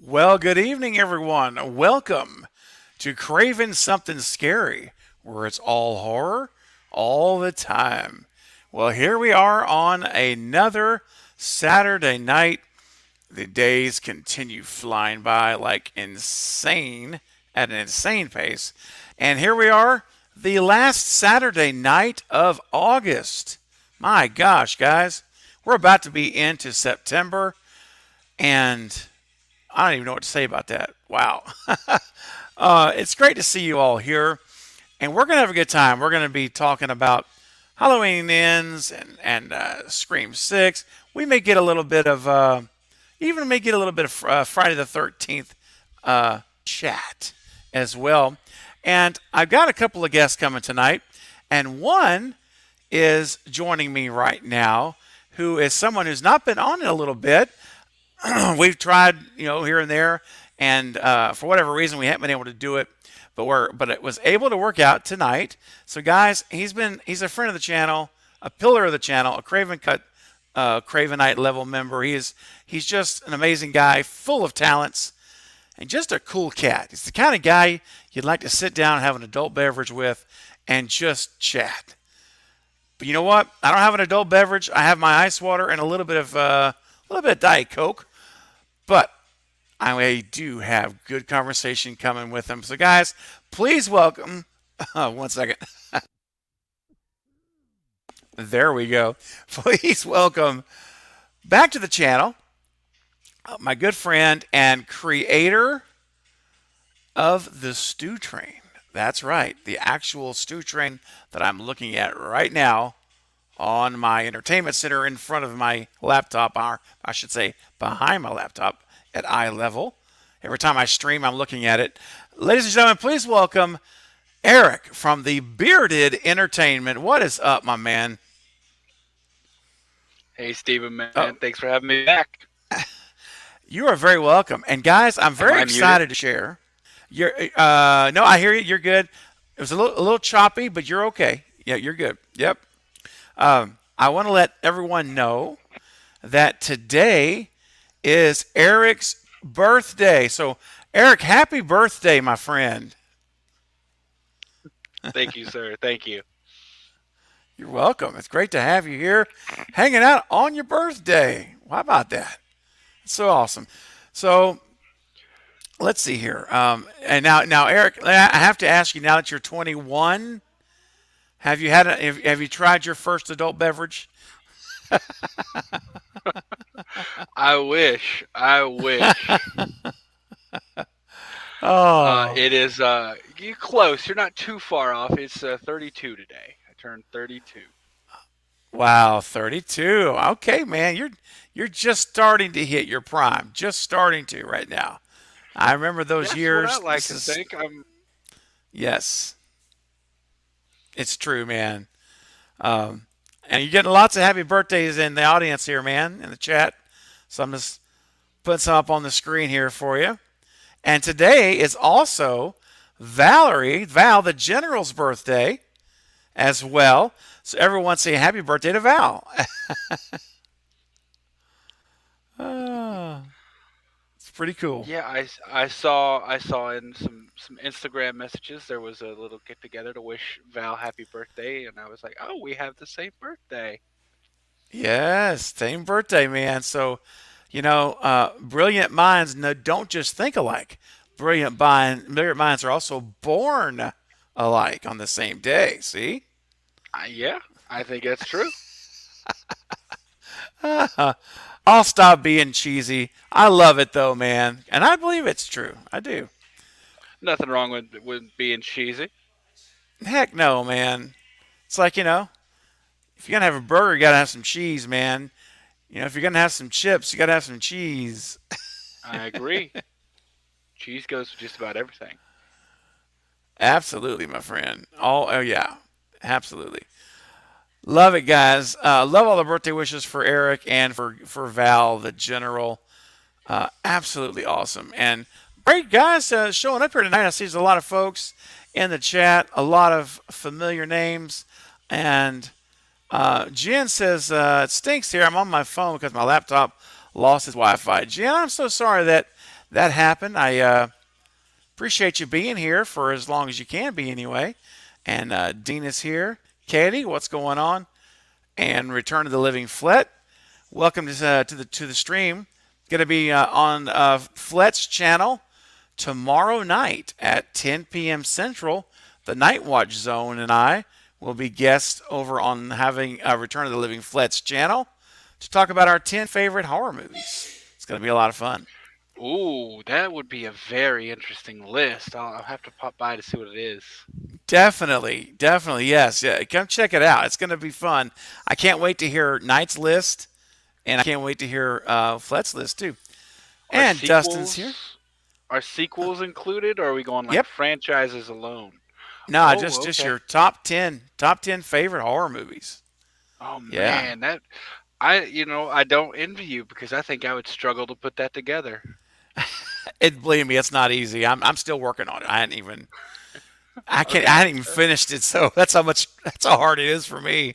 Well, good evening, everyone. Welcome to Craven Something Scary, where it's all horror all the time. Well, here we are on another Saturday night. The days continue flying by like insane, at an insane pace. And here we are, the last Saturday night of August. My gosh, guys, we're about to be into September, and I don't even know what to say about that. Wow. It's great to see you all here, and we're going to have a good time. We're going to be talking about Halloween Ends and Scream 6. We may get a little bit of, Friday the 13th chat as well. And I've got a couple of guests coming tonight, and one is joining me right now, who is someone who's not been on in a little bit. We've tried, here and there, and for whatever reason, we haven't been able to do it. But it was able to work out tonight. So, guys, he's a friend of the channel, a pillar of the channel, a Craven Cut, Cravenite level member. He's just an amazing guy, full of talents, and just a cool cat. He's the kind of guy you'd like to sit down and have an adult beverage with, and just chat. But you know what? I don't have an adult beverage. I have my ice water and a little bit of Diet Coke, but I do have good conversation coming with him. So, guys, please welcome. One second. There we go. Please welcome back to the channel my good friend and creator of the Stew Train. That's right, the actual Stew Train that I'm looking at right now on my entertainment center in front of my laptop, or I should say behind my laptop at eye level. Every time I stream, I'm looking at it. Ladies and gentlemen, please welcome Eric from the Bearded Entertainment. What is up, my man? Hey, Steven, man. Thanks for having me back. You are very welcome. And guys, I'm very excited to share. No, I hear you. You're good. It was a little choppy, but you're okay. Yeah, you're good. Yep. I want to let everyone know that today is Eric's birthday. So, Eric, happy birthday, my friend. Thank you, sir. Thank you. You're welcome. It's great to have you here hanging out on your birthday. How about that? It's so awesome. So, let's see here. And now, Eric, I have to ask you. Now that you're 21, have you tried your first adult beverage? I wish. I wish. Oh, It is. You close. You're not too far off. It's 32 today. I turned 32. wow, 32. Okay, man, you're just starting to hit your prime. Just starting to right now. I remember those That's what I years. like This to is think. I'm. yes, it's true, man. And you're getting lots of happy birthdays in the audience here, man, in the chat. So I'm just putting some up on the screen here for you. And today is also Val the General's birthday as well. So everyone say happy birthday to Val. Oh, it's pretty cool. Yeah, I saw in some Instagram messages there was a little get together to wish Val happy birthday, and I was like, oh, we have the same birthday. Yes, same birthday, man. So, brilliant minds don't just think alike. Brilliant minds are also born alike on the same day. See? Yeah, I think that's true. I'll stop being cheesy. I love it though, man, and I believe it's true. I do. Nothing wrong with being cheesy. Heck no, man. It's like if you're gonna have a burger, you gotta have some cheese, man. If you're gonna have some chips, you gotta have some cheese. I agree. Cheese goes with just about everything. Absolutely, my friend. Oh yeah, absolutely. Love it, guys. Love all the birthday wishes for Eric and for Val, the general. Absolutely awesome. And great guys showing up here tonight. I see there's a lot of folks in the chat, a lot of familiar names. And Jen says, it stinks here. I'm on my phone because my laptop lost its Wi Fi. Jen, I'm so sorry that happened. I appreciate you being here for as long as you can be anyway. And Dean is here. Katie, what's going on? And Return to the Living Flet. Welcome to the stream. Going to be on Flet's channel tomorrow night at 10 p.m. Central. The Night Watch Zone and I will be guests over on having Return to the Living Flet's channel to talk about our 10 favorite horror movies. It's going to be a lot of fun. Ooh, that would be a very interesting list. I'll have to pop by to see what it is. Definitely, definitely, yes. Yeah, come check it out. It's going to be fun. I can't wait to hear Knight's list, and I can't wait to hear Flet's list too. Are And Dustin's here. sequels are sequels included, or are we going like Yep. franchises alone? No, Oh, just okay. your top ten favorite horror movies. Oh Yeah. man, that I don't envy you because I think I would struggle to put that together. Believe me, it's not easy. I'm still working on it. I Okay. hadn't even finished it, so that's how hard it is for me.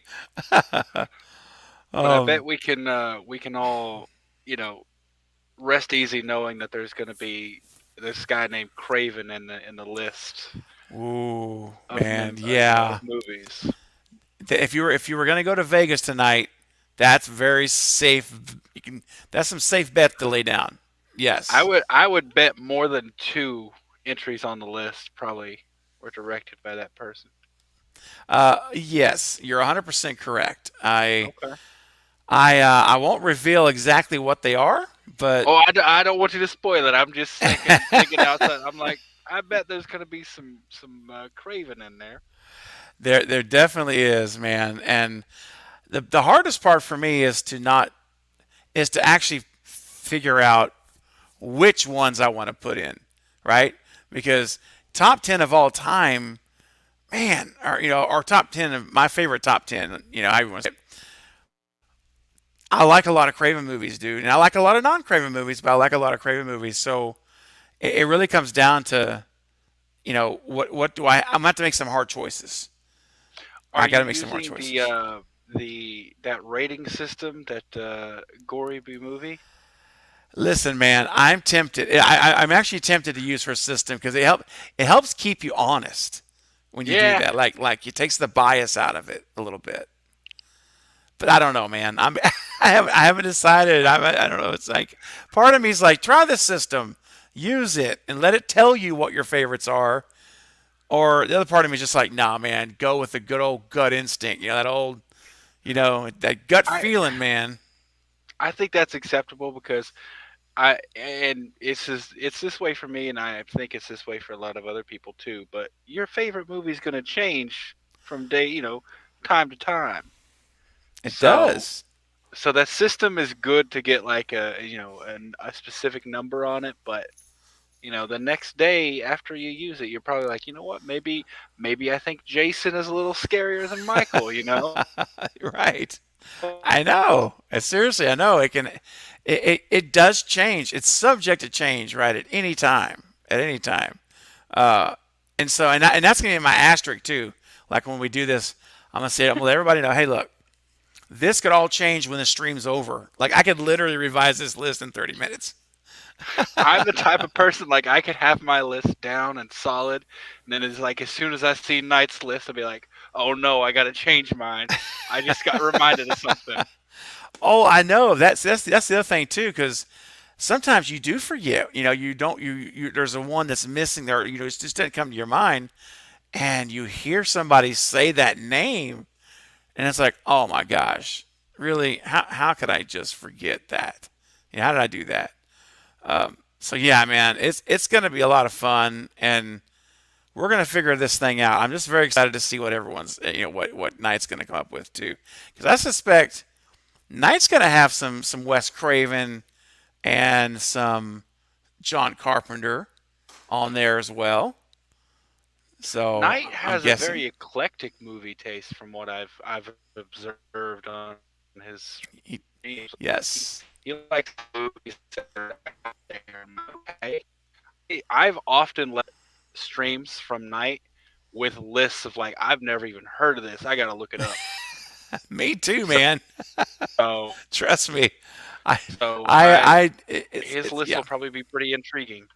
But I Um, bet we can all, you know, rest easy knowing that there's going to be this guy named Craven in the list ooh, of man, of yeah. movies. If you were gonna go to Vegas tonight, that's very safe. That's some safe bet to lay down. I Yes. would I would bet more than two entries on the list probably were directed by that person. Yes, you're 100% correct. I Okay. I I won't reveal exactly what they are, but Oh, I don't want you to spoil it. I'm just thinking outside. I'm like, I bet there's gonna be some Craven in there. there definitely is, man. And the hardest part for me is to actually figure out which ones I want to put in, right? Because top 10 of all time, man, or top 10 of my favorite top 10, how you want to say it. I like a lot of Craven movies, dude, and I like a lot of non-Craven movies, but I like a lot of Craven movies. So it really comes down to, what do I'm gonna have to make some hard choices. Are I got you to make some hard using the choices. that rating system that Gory B movie? Listen, man, I'm tempted. I'm actually tempted to use her system because it helps keep you honest when you do Yeah. that. Like it takes the bias out of it a little bit. But I don't know, man. I haven't decided. I don't know. It's like part of me is like try this system. use it and let it tell you what your favorites are. Or the other part of me is just like, nah, man, go with the good old gut instinct. That old, that gut I feeling, man. I think that's acceptable because it's this way for me, and I think it's this way for a lot of other people too. But your favorite movie is going to change from time to time. It So does. so that system is good to get like a specific number on it, but the next day after you use it, you're probably like, you know what, maybe I think Jason is a little scarier than Michael. Right. I know. Seriously, I know it can. It does change. It's subject to change, right? At any time. At any time. Uh, and that's gonna be my asterisk too. Like when we do this, I'm gonna let everybody know. Hey, look, this could all change when the stream's over. Like I could literally revise this list in 30 minutes. I'm the type of person like I could have my list down and solid, and then it's like as soon as I see Knight's list, I'll be like, oh no, I got to change mine. I just got reminded of something. Oh, I know. That's the other thing too, because sometimes you do forget. You don't. There's a one that's missing there. It just doesn't come to your mind, and you hear somebody say that name, and it's like, oh my gosh, really? How could I just forget that? How did I do that? So yeah, man, it's going to be a lot of fun, and we're going to figure this thing out. I'm just very excited to see what everyone's, what Knight's going to come up with too, because I suspect Knight's going to have some Wes Craven and some John Carpenter on there as well. So Knight I'm has a guessing. very eclectic movie taste from what I've observed on his He, streams. yes. He likes movies that are out there. Okay. I've often led streams from Knight with lists of like I've never even heard of this. I got to look it up. Me too, So man. Trust me. I, so I, his list yeah. will probably be pretty intriguing.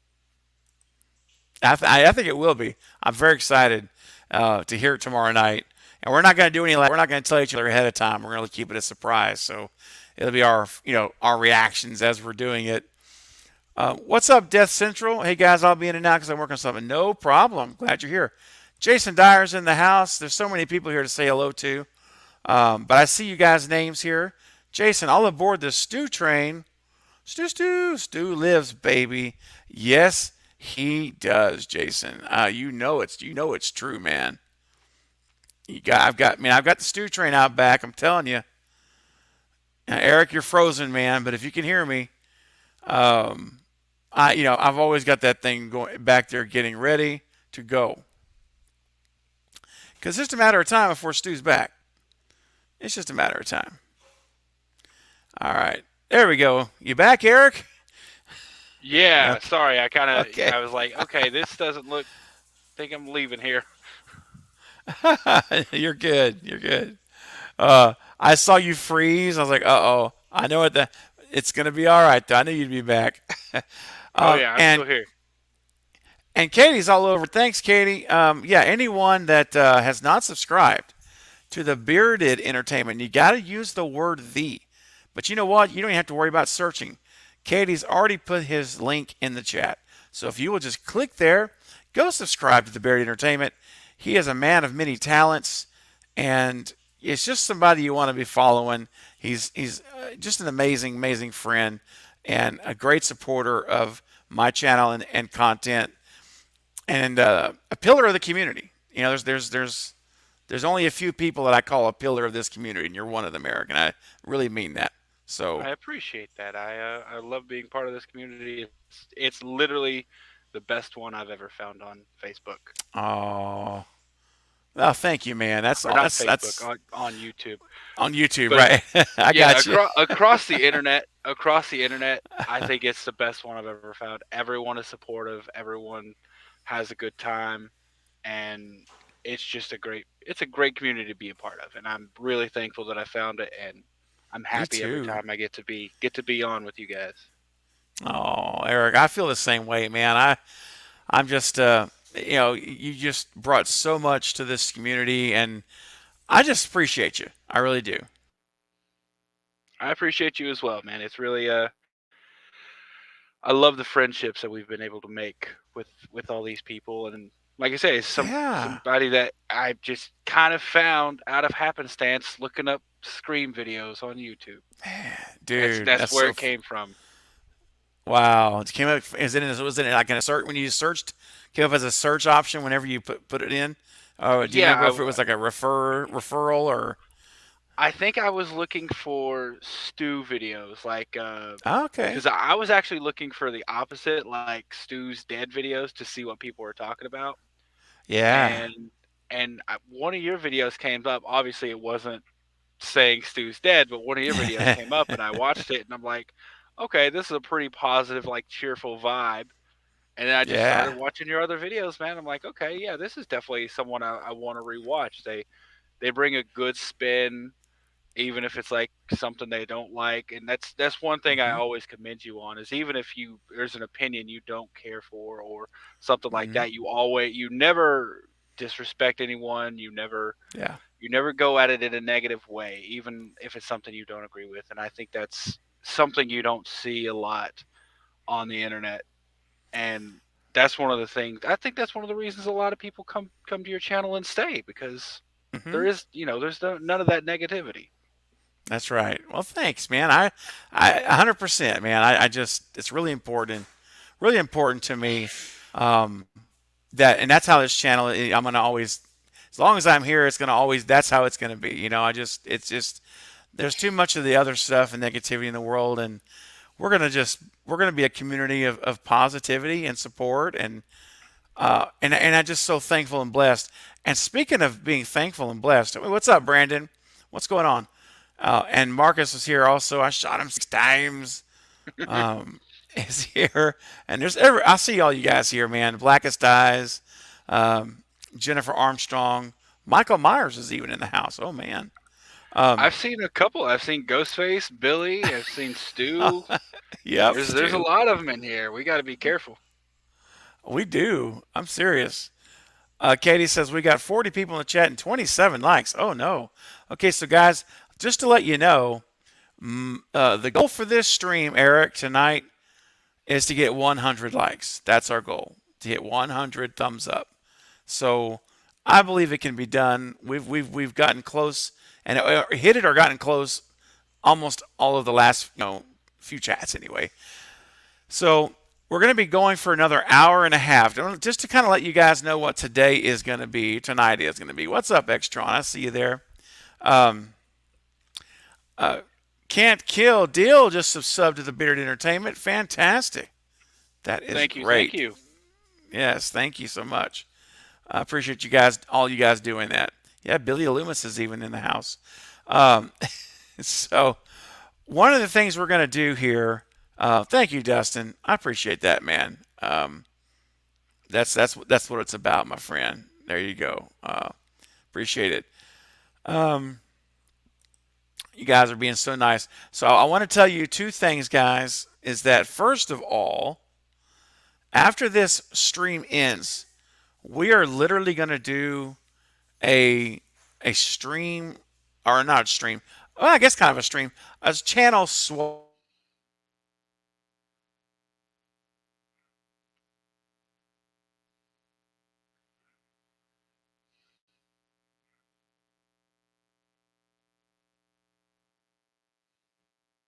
I think it will be. I'm very excited to hear it tomorrow night. And we're not going to do any. We're not going to tell each other ahead of time. We're going to keep it a surprise. So it'll be our reactions as we're doing it. What's up, Death Central? Hey guys, I'll be in and out because I'm working on something. No problem. Glad you're here. Jason Dyer's in the house. There's so many people here to say hello to. But I see you guys' names here. Jason, all aboard the Stew train. Stu lives, baby. Yes, he does, Jason. You know it's true, man. I've got the Stew train out back. I'm telling you. Now, Eric, you're frozen, man. But if you can hear me, um, I've always got that thing going back there, getting ready to go. Because it's just a matter of time before Stu's back. It's just a matter of time. All right, there we go. You back, Eric? Yeah, Okay. sorry. Okay. I was like, okay, this doesn't look. I think I'm leaving here. You're good. You're good. I saw you freeze. I was like, uh oh. I know it's gonna be all right. Though. I knew you'd be back. Oh yeah, I'm And still here. Katie's all over. Thanks, Katie. Yeah, anyone that has not subscribed to the Bearded Entertainment, you got to use the word "the." But you know what? You don't even have to worry about searching. Katie's already put his link in the chat. So if you will just click there, go subscribe to the Bearded Entertainment. He is a man of many talents, and it's just somebody you want to be following. He's just an amazing friend and a great supporter of my channel and content, and a pillar of the community. There's only a few people that I call a pillar of this community, and you're one of them, Eric, and I really mean that. So, I appreciate that. I love being part of this community. It's literally the best one I've ever found on Facebook. oh, well, thank you, man. That's Or all. not That's Facebook, on YouTube. on YouTube, But right? I yeah, got you. across the internet, I think it's the best one I've ever found. Everyone is supportive. Everyone has a good time, and it's a great community to be a part of. And I'm really thankful that I found it, and I'm Me happy every too. time I get to be on with you guys. Oh, Eric, I feel the same way, man. I'm just you just brought so much to this community, and I just appreciate you. I really do. I appreciate you as well, man. It's really I love the friendships that we've been able to make with all these people, and like I say, it's Yeah, somebody that I just kind of found out of happenstance looking up Scream videos on YouTube. dude, That's that's where so. it came from. Wow, it came up. Was it like in a search when you searched? Came up as a search option whenever you put it in. Oh, do you Yeah, remember if it was like a referral or? I think I was looking for Stu videos, like Oh, okay. because I was actually looking for the opposite, like Stu's dead videos, to see what people were talking about. Yeah. And one of your videos came up. Obviously, it wasn't saying Stu's dead, but one of your videos came up, and I watched it, and I'm like, okay, this is a pretty positive, like cheerful vibe. And then I just started Yeah. watching your other videos, man. I'm like, okay, yeah, this is definitely someone I want to rewatch. They bring a good spin, even if it's like something they don't like. And that's one thing I Hmm. always commend you on, is even if you there's an opinion you don't care for or something like Hmm. that, you never disrespect anyone. Yeah. You never go at it in a negative way, even if it's something you don't agree with. And I think that's something you don't see a lot on the internet. And that's one of the things. I think that's one of the reasons a lot of people come to your channel and stay, because Hmm. there's none of that negativity. That's right. Well, thanks, man. I 100%, man. I just, it's really important to me. Um, that, and that's how this channel, I'm gonna always, as long as I'm here, it's gonna always, that's how it's gonna be. It's just, there's too much of the other stuff and negativity in the world, and we're gonna be a community of positivity and support, and I'm just so thankful and blessed. And speaking of being thankful and blessed, what's up, Brandon? What's going on? And Marcus is here also. I shot him 6 times. Um, is here, and I see all you guys here, man. Blackest Eyes, um, Jennifer Armstrong, Michael Myers is even in the house. Oh man. Um, I've seen a couple. I've seen Ghostface, Billy. I've seen Stu. yep, There's a Stu. lot of them in here. We got to be careful. We do. I'm serious. Katie says we got 40 people in the chat and 27 likes. Oh no. Okay, so guys, just to let you know, the goal for this stream, Eric, tonight is to get 100 likes. That's our goal, to hit 100 thumbs up. So I believe it can be done. We've gotten close and hit it or gotten close almost all of the last few chats anyway. So we're going to be going for another hour and a half, just to kind of let you guys know what today is going to be, tonight is going to be. What's up, Extron? I see you there. Um, uh, Can't Kill Deal just subbed to the Bearded Entertainment. Fantastic. That is Thank you, thank great. you. Yes, thank you so much. I appreciate you guys, all you guys doing that. Yeah, Billy Loomis is even in the house. Um, so one of the things we're going to do here. Thank you, Dustin. I appreciate that, man. That's what it's about, my friend. There you go. Appreciate it. Um, you guys are being so nice. So I want to tell you two things, guys. Is that first of all, after this stream ends, we are literally going to do a stream, or not a stream. Well, I guess kind of a stream, a channel swap.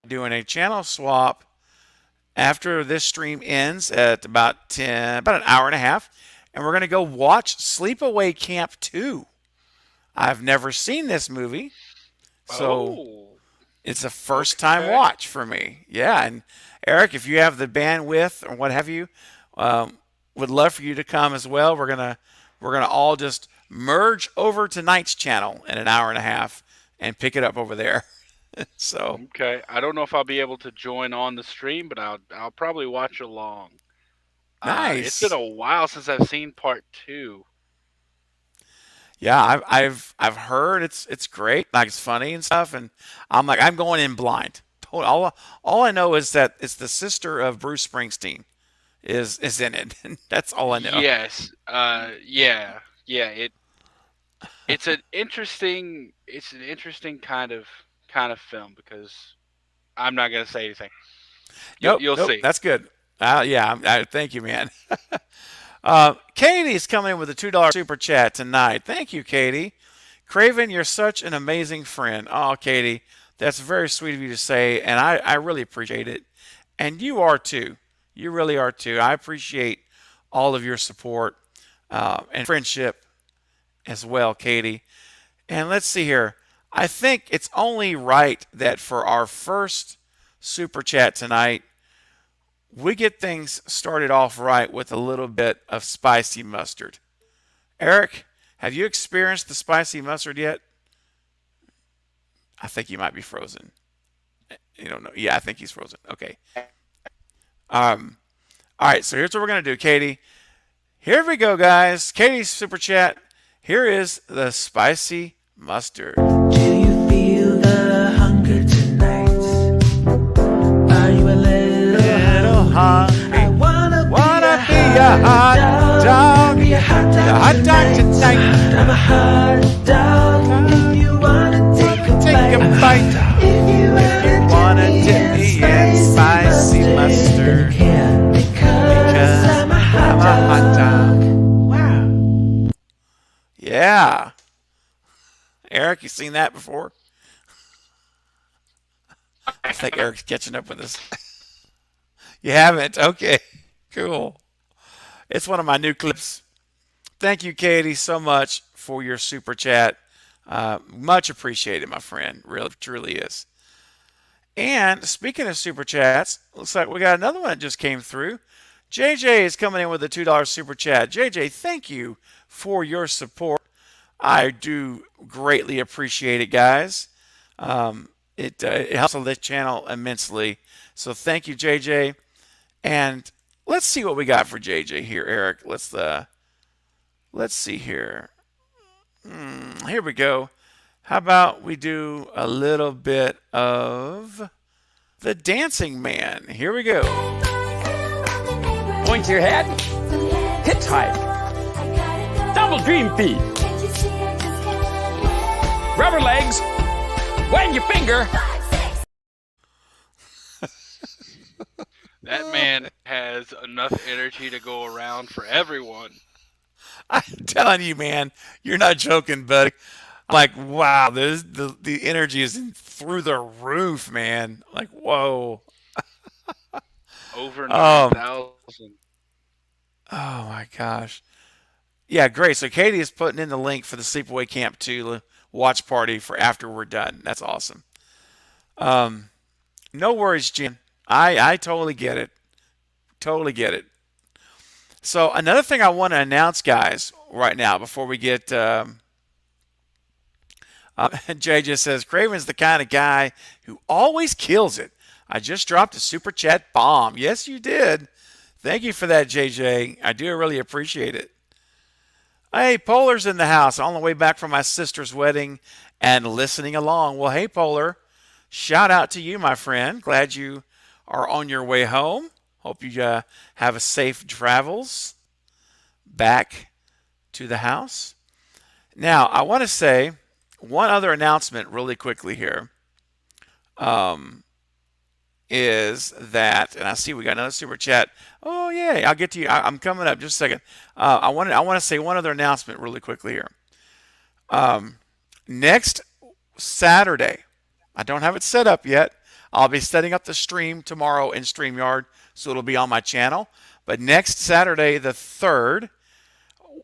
Doing a channel swap after this stream ends at about an hour and a half, and we're going to go watch Sleepaway Camp 2. I've never seen this movie, so Oh, it's a first time okay. watch for me. Yeah, and Eric, if you have the bandwidth or what have you, would love for you to come as well. We're gonna all just merge over to Knight's channel in an hour and a half and pick it up over there. So Okay. I don't know if I'll be able to join on the stream, but I'll probably watch along. It's been nice. a while since I've seen part two. Yeah, I've heard it's great, like it's funny and stuff, and I'm going in blind. All I know is that it's the sister of Bruce Springsteen is in it. That's all I know. Yes. Yeah. Yeah. It's an interesting kind of film, because I'm not gonna say anything. Nope, You'll nope, see. that's good. Yeah, thank you, man. Katie's coming in with a $2 super chat tonight. Thank you, Katie. Craven, you're such an amazing friend. Oh, Katie, that's very sweet of you to say, and I really appreciate it. And you are too. You really are too. I appreciate all of your support and friendship as well, Katie. And let's see here. I think it's only right that for our first super chat tonight, we get things started off right with a little bit of spicy mustard. Eric, have you experienced the spicy mustard yet? I think he might be frozen. You don't know. Yeah, I think he's frozen. Okay. All right, so here's what we're going to do, Katie. Here we go, guys. Katie's super chat. Here is the spicy mustard. Do you feel the hunger tonight? Are you a little hungry? I wanna be a hot dog. Be a hot dog tonight. I'm a hot dog. If you wanna take a bite. If you wanna dip me in spicy mustard. Because I'm a hot dog. Wow. Yeah. Eric, you seen that before? I think Eric's catching up with us. You haven't? Okay. Cool. It's one of my new clips. Thank you, Katie, so much for your super chat. Much appreciated, my friend. Really, truly is. And speaking of super chats, looks like we got another one that just came through. JJ is coming in with a $2 super chat. JJ, thank you for your support. I do greatly appreciate it, guys. It helps the channel immensely. So thank you, JJ. And let's see what we got for JJ here, Eric. Let's see here. Here we go. How about we do a little bit of the Dancing Man? Here we go. Point to your head. Hitchhike. Double dream feet. Rubber legs. Wag your finger. That man has enough energy to go around for everyone. I'm telling you, man, you're not joking, buddy. Like, wow, the energy is through the roof, man. Like, whoa. Over 9,000. Oh my gosh. Yeah, great. So Katie is putting in the link for the Sleepaway Camp 2 watch party for after we're done. That's awesome. No worries, Jim. I totally get it. Totally get it. So another thing I want to announce, guys, right now before we get Jay just says, Craven's the kind of guy who always kills it. I just dropped a super chat bomb. Yes, you did. Thank you for that, JJ. I do really appreciate it. Hey, Polar's in the house on the way back from my sister's wedding and listening along. Well, hey, Polar, shout out to you, my friend. Glad you are on your way home. Hope you have a safe travels back to the house. Now, I want to say one other announcement really quickly here. Is that, and I see we got another super chat. Oh yeah, I'll get to you. I'm coming up just a second. I want to say one other announcement really quickly here. Next Saturday, I don't have it set up yet. I'll be setting up the stream tomorrow in StreamYard, so it'll be on my channel. But next Saturday, the 3rd,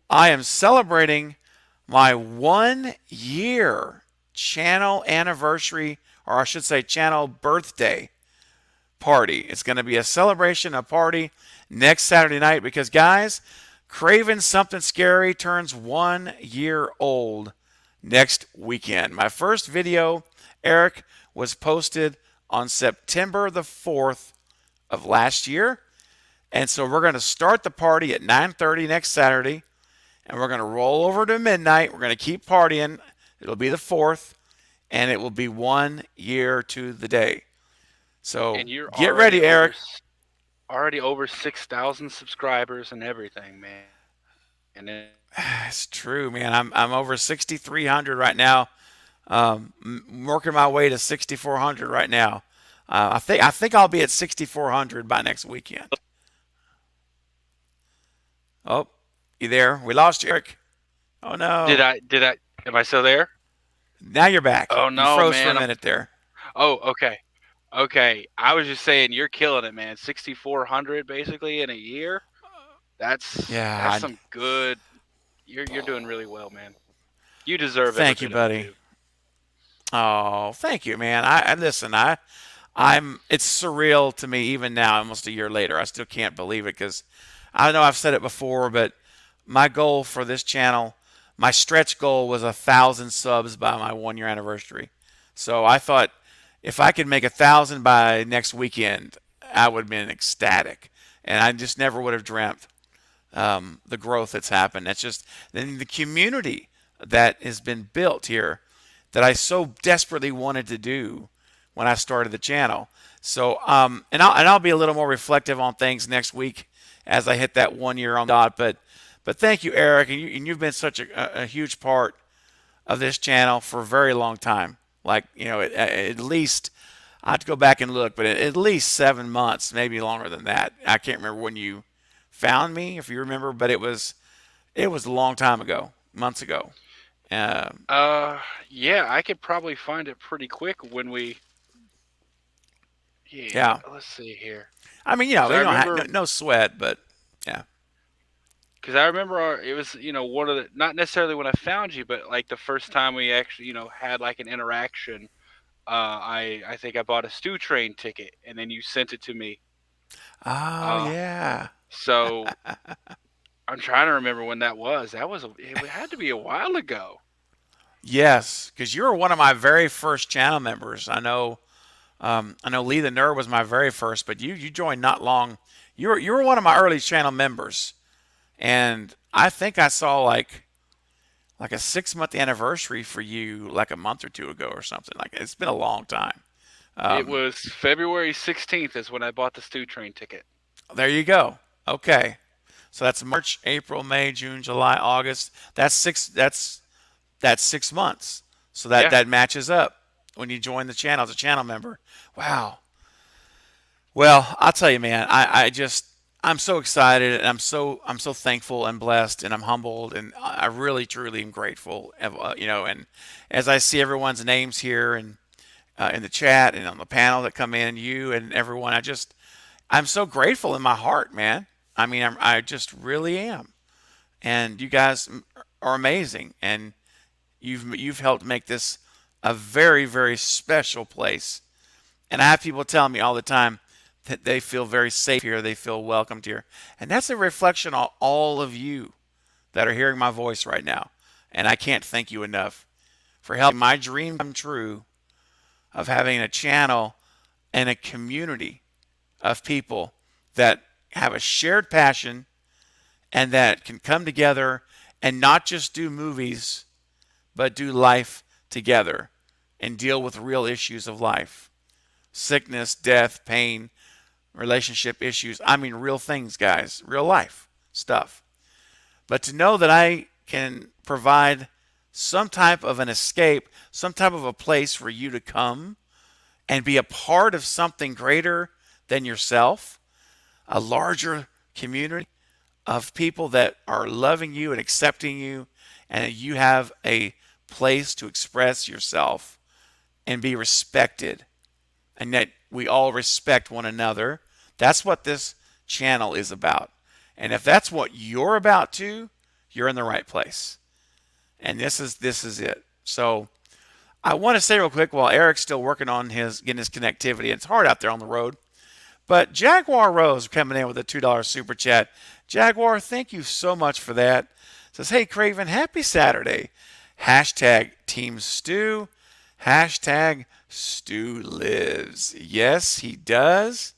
I am celebrating my 1 year channel anniversary, or I should say channel birthday party. It's going to be a celebration, a party next Saturday night because, guys, Craven Something Scary turns 1 year old next weekend. My first video, Eric, was posted on September the 4th of last year. And so we're going to start the party at 9:30 next Saturday, and we're going to roll over to midnight. We're going to keep partying. It'll be the 4th, and it will be 1 year to the day. So get ready, Eric. Already over 6,000 subscribers and everything, man. And it's true, man. I'm over 6,300 right now. Working my way to 6,400 right now. I think I'll be at 6,400 by next weekend. Oh, you there? We lost you, Eric. Oh no. Am I still there? Now you're back. Oh You no, froze for a man. minute there. Oh, okay. Okay. I was just saying you're killing it, man. 6,400 basically in a year. That's some good. You're doing really well, man. You deserve it. Thank you, buddy. Oh, thank you, man. I listen. I'm. It's surreal to me even now, almost a year later. I still can't believe it because I know I've said it before, but my goal for this channel, my stretch goal was 1,000 subs by my 1-year anniversary. So I thought if I could make 1,000 by next weekend, I would have been ecstatic. And I just never would have dreamt the growth that's happened. That's just then the community that has been built here that I so desperately wanted to do when I started the channel. So and I'll be a little more reflective on things next week as I hit that 1 year on the dot. But thank you, Eric, and you've been such a huge part of this channel for a very long time. Like, you know, at least I have to go back and look, but at least 7 months, maybe longer than that. I can't remember when you found me, if you remember, but it was a long time ago, months ago. Yeah, I could probably find it pretty quick when we. Yeah. Let's see here. I mean, you know, no sweat, but yeah. Because I remember it was, you know, one of the, not necessarily when I found you, but like the first time we actually, you know, had like an interaction. I think I bought a Stew Train ticket, and then you sent it to me. Oh yeah. So I'm trying to remember when that was. It had to be a while ago. Yes, because you were one of my very first channel members. I know Lee the Nerd was my very first, but you joined not long. You were one of my early channel members, and I think I saw like a 6-month anniversary for you like a month or two ago or something. Like it's been a long time. It was February 16th is when I bought the Stew Train ticket. There you go. Okay, so that's March, April, May, June, July, August. That's 6 months. So that matches up when you join the channel as a channel member. Wow. Well, I'll tell you, man, I'm so excited, and I'm so thankful and blessed, and I'm humbled, and I really truly am grateful. You know, and as I see everyone's names here and in the chat and on the panel that come in, you and everyone, I'm so grateful in my heart, man. I mean, I just really am. And you guys are amazing, and you've helped make this a very, very special place. And I have people telling me all the time that they feel very safe here, they feel welcomed here. And that's a reflection on all of you that are hearing my voice right now. And I can't thank you enough for helping my dream come true of having a channel and a community of people that have a shared passion and that can come together and not just do movies, but do life together and deal with real issues of life. Sickness, death, pain, relationship issues. I mean, real things, guys. Real life stuff. But to know that I can provide some type of an escape, some type of a place for you to come and be a part of something greater than yourself, a larger community of people that are loving you and accepting you, and you have a place to express yourself and be respected, and that we all respect one another. That's what this channel is about. And if that's what you're about too, you're in the right place. And this is it. So I want to say real quick, while Eric's still working on getting his connectivity, it's hard out there on the road, but Jaguar Rose coming in with a $2 super chat. Jaguar, thank you so much for that. Says, hey, Craven, happy Saturday. Hashtag Team Stew. Hashtag Stew lives. Yes, he does.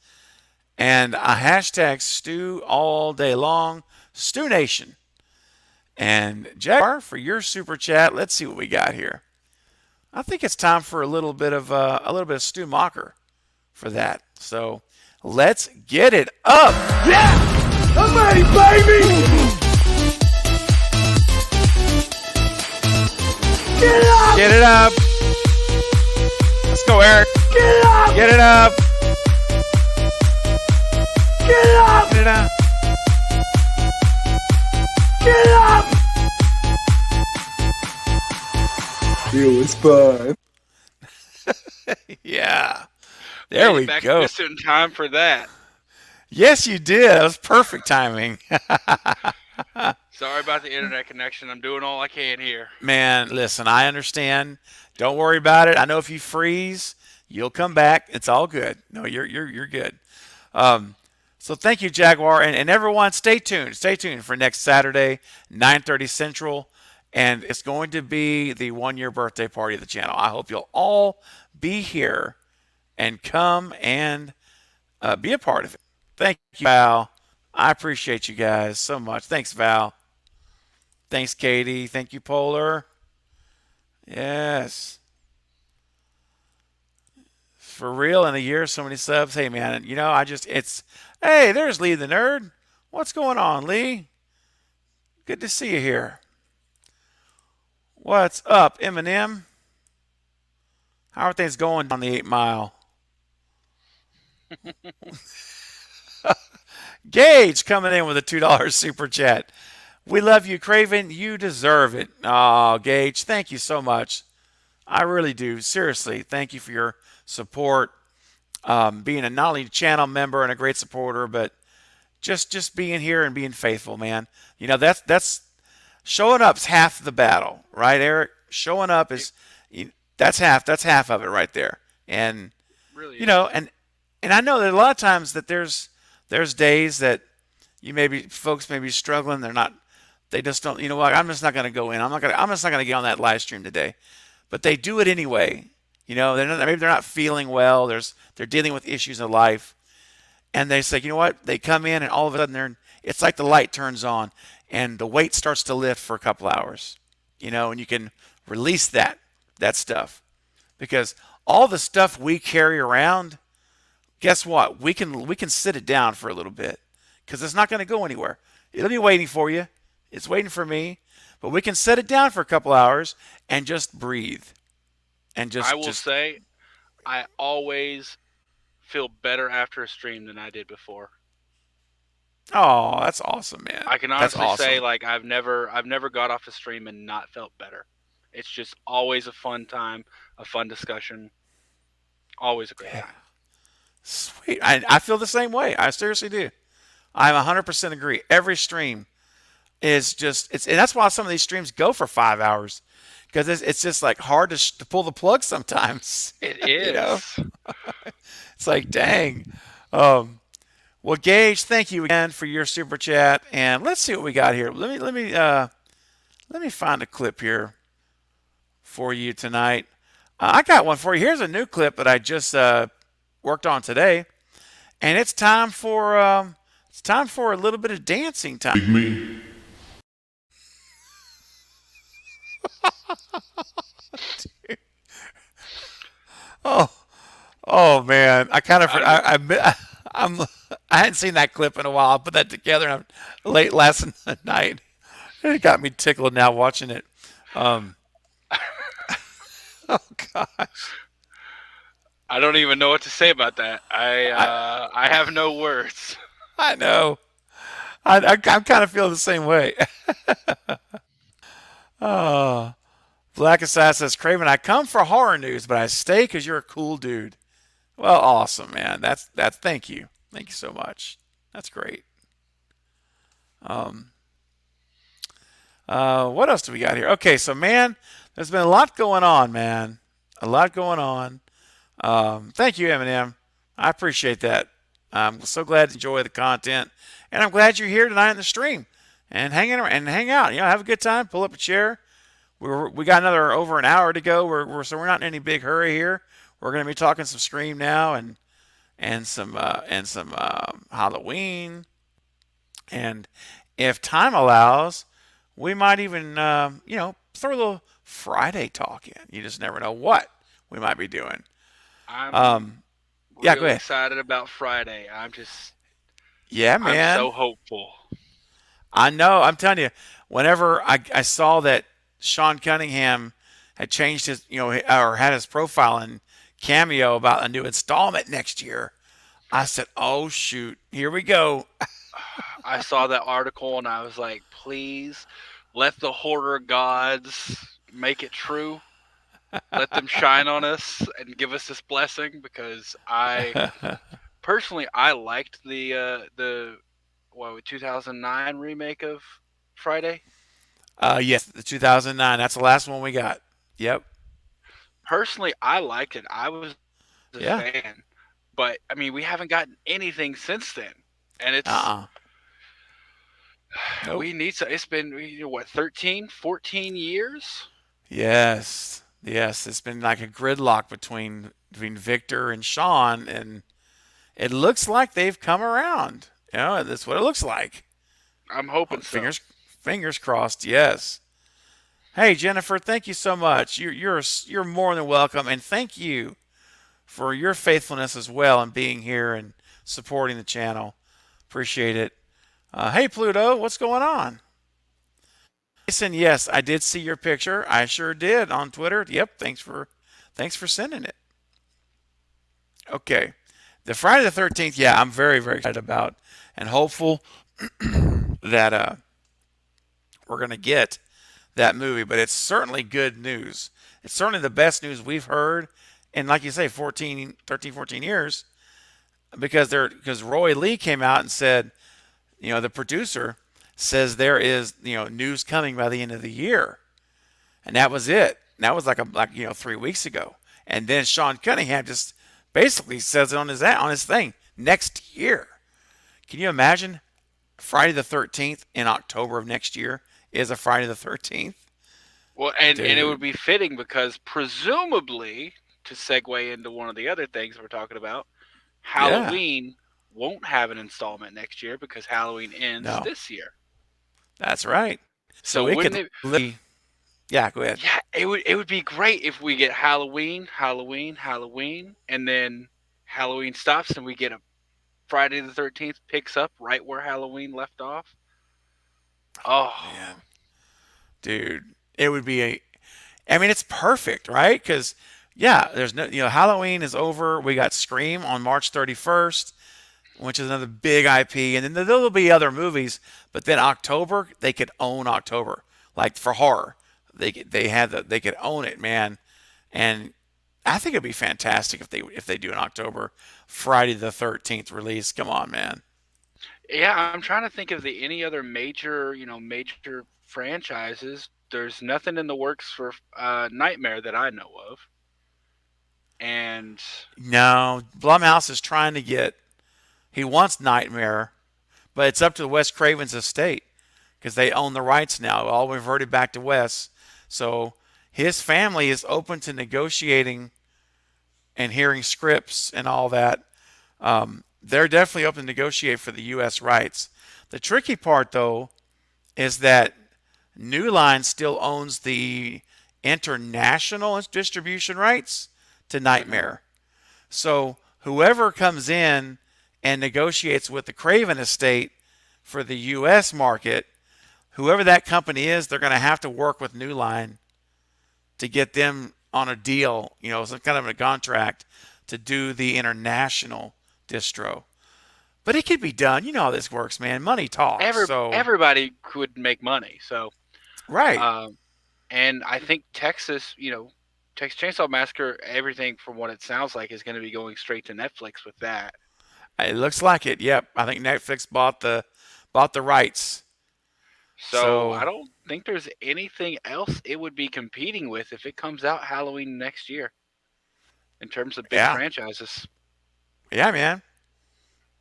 And a hashtag Stew all day long. Stew Nation. And Jaguar, for your super chat, let's see what we got here. I think it's time for a little bit of Stu Mocker for that. So let's get it up. Yeah! I'm ready, baby! Get it up! Get it up! Let's go, Eric. Get it up! Get it up! Get it up! Get it up! was fun. Yeah. There Made we it back go. just in time for that. Yes, you did. That was perfect timing. Sorry about the internet connection. I'm doing all I can here. Man, listen, I understand. Don't worry about it. I know if you freeze, you'll come back. It's all good. No, you're good. So thank you, Jaguar, and everyone. Stay tuned. Stay tuned for next Saturday, 9:30 Central, and it's going to be the 1 year birthday party of the channel. I hope you'll all be here and come and be a part of it. Thank you, Val. I appreciate you guys so much. Thanks, Val. Thanks, Katie. Thank you, Polar. Yes. For real, in a year, so many subs. Hey, man, hey, there's Lee the Nerd. What's going on, Lee? Good to see you here. What's up, Eminem? How are things going on the 8 Mile? Gage coming in with a $2 super chat. We love you, Craven. You deserve it. Oh, Gage, thank you so much. I really do. Seriously, thank you for your support. Being not only a channel member and a great supporter, but just being here and being faithful, man. You know, that's showing up's half the battle, right, Eric? Showing up that's half of it right there. And Really, you know, and I know that a lot of times that there's days that folks may be struggling. They just don't. You know what? I'm just not going to go in. I'm just not going to get on that live stream today. But they do it anyway. You know, maybe they're not feeling well. They're dealing with issues in life, and they say, you know what? They come in, and all of a sudden it's like the light turns on, and the weight starts to lift for a couple hours. You know, and you can release that stuff, because all the stuff we carry around, guess what? We can sit it down for a little bit, because it's not going to go anywhere. It'll be waiting for you. It's waiting for me. But we can set it down for a couple hours and just breathe. And I will say, I always feel better after a stream than I did before. Oh, that's awesome, man. I can honestly say, like, I've never got off a stream and not felt better. It's just always a fun time, a fun discussion. Always a great time. Sweet. I feel the same way. I seriously do. I 100% agree. Every stream is and that's why some of these streams go for 5 hours, because it's just like hard to pull the plug sometimes. It is. You know? It's like, dang. Well, Gage, thank you again for your super chat, and let's see what we got here. Let me find a clip here for you tonight. I got one for you. Here's a new clip that I just worked on today, and it's time for a little bit of dancing time. Me. Oh man, I kind of I hadn't seen that clip in a while. I put that together late last night. It got me tickled now watching it. Oh gosh, I don't even know what to say about that. I have no words. I know. I'm kind of feeling the same way. Oh. Black Assassin says, Craven, I come for horror news, but I stay because you're a cool dude. Well, awesome, man. That's thank you. Thank you so much. That's great. What else do we got here? Okay, so man, there's been a lot going on, man. A lot going on. Thank you, Eminem. I appreciate that. I'm so glad to enjoy the content, and I'm glad you're here tonight in the stream and hang out. You know, have a good time. Pull up a chair. We got another over an hour to go. So we're not in any big hurry here. We're going to be talking some Scream now and some Halloween, and if time allows, we might even throw a little Friday talk in. You just never know what we might be doing. I'm go really ahead. excited about Friday. Man. I'm so hopeful. I know. I'm telling you, whenever I saw that Sean Cunningham had changed his, or had his profile in Cameo about a new installment next year, I said, oh, shoot, here we go. I saw that article and I was like, please let the horror gods make it true. let them shine on us and give us this blessing because I personally I liked the what 2009 remake of Friday. Yes, the 2009. That's the last one we got. Yep. Personally, I liked it. I was a Yeah. fan, but I mean, we haven't gotten anything since then, and it's Uh-uh. Nope. we need so. It's been what 13, 14 years. Yes. Yes. It's been like a gridlock between Victor and Sean, and it looks like they've come around. That's what it looks like. I'm hoping so. Fingers crossed. Yes. Hey Jennifer, thank you so much. You're more than welcome, and thank you for your faithfulness as well and being here and supporting the channel. Appreciate it. Hey Pluto, what's going on? Jason, yes, I did see your picture. I sure did on Twitter. Yep, thanks for sending it. Okay. The Friday the 13th, yeah, I'm very, very excited about and hopeful that we're going to get that movie, but it's certainly good news. It's certainly the best news we've heard in, like you say, 14 years, because Roy Lee came out and said, the producer says there is, news coming by the end of the year. And that was it. And that was like 3 weeks ago. And then Sean Cunningham just basically says it on his thing next year. Can you imagine Friday the 13th in October of next year is a Friday the 13th? Well, and it would be fitting because presumably, to segue into one of the other things we're talking about, Halloween won't have an installment next year because Halloween ends this year. That's right. So wouldn't it yeah, go ahead. Yeah, it would be great if we get Halloween, and then Halloween stops and we get a Friday the 13th picks up right where Halloween left off. Oh man, dude, it would be it's perfect, right? Because there's no, Halloween is over. We got Scream on March 31st, which is another big IP, and then there'll be other movies. But then October, they could own October, like for horror. They could own it, man. And I think it'd be fantastic if they do an October Friday the 13th release. Come on, man. Yeah, I'm trying to think of any other major franchises. There's nothing in the works for Nightmare that I know of. And no, Blumhouse is trying to get. He wants Nightmare, but it's up to Wes Craven's estate because they own the rights now. All reverted back to Wes. So his family is open to negotiating and hearing scripts and all that. They're definitely open to negotiate for the U.S. rights. The tricky part, though, is that New Line still owns the international distribution rights to Nightmare. So whoever comes in and negotiates with the Craven estate for the U.S. market, whoever that company is, they're going to have to work with New Line to get them on a deal, some kind of a contract to do the international distro. But it could be done. You know how this works, man. Money talks. Everybody could make money. So right. And I think Texas Chainsaw Massacre, everything from what it sounds like is going to be going straight to Netflix with that. It looks like it. Yep. I think Netflix bought the rights. So I don't think there's anything else it would be competing with if it comes out Halloween next year in terms of big franchises. Yeah, man.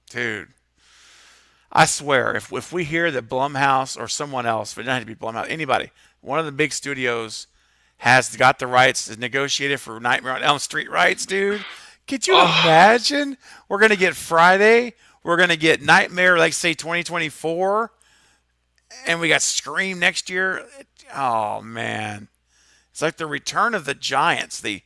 Dude. I swear, if we hear that Blumhouse or someone else, but it doesn't have to be Blumhouse, anybody, one of the big studios has got the rights, is negotiated for Nightmare on Elm Street rights, dude. Could you imagine? We're going to get Friday. We're going to get Nightmare, like, say, 2024. And we got Scream next year. Oh, man. It's like the return of the giants, the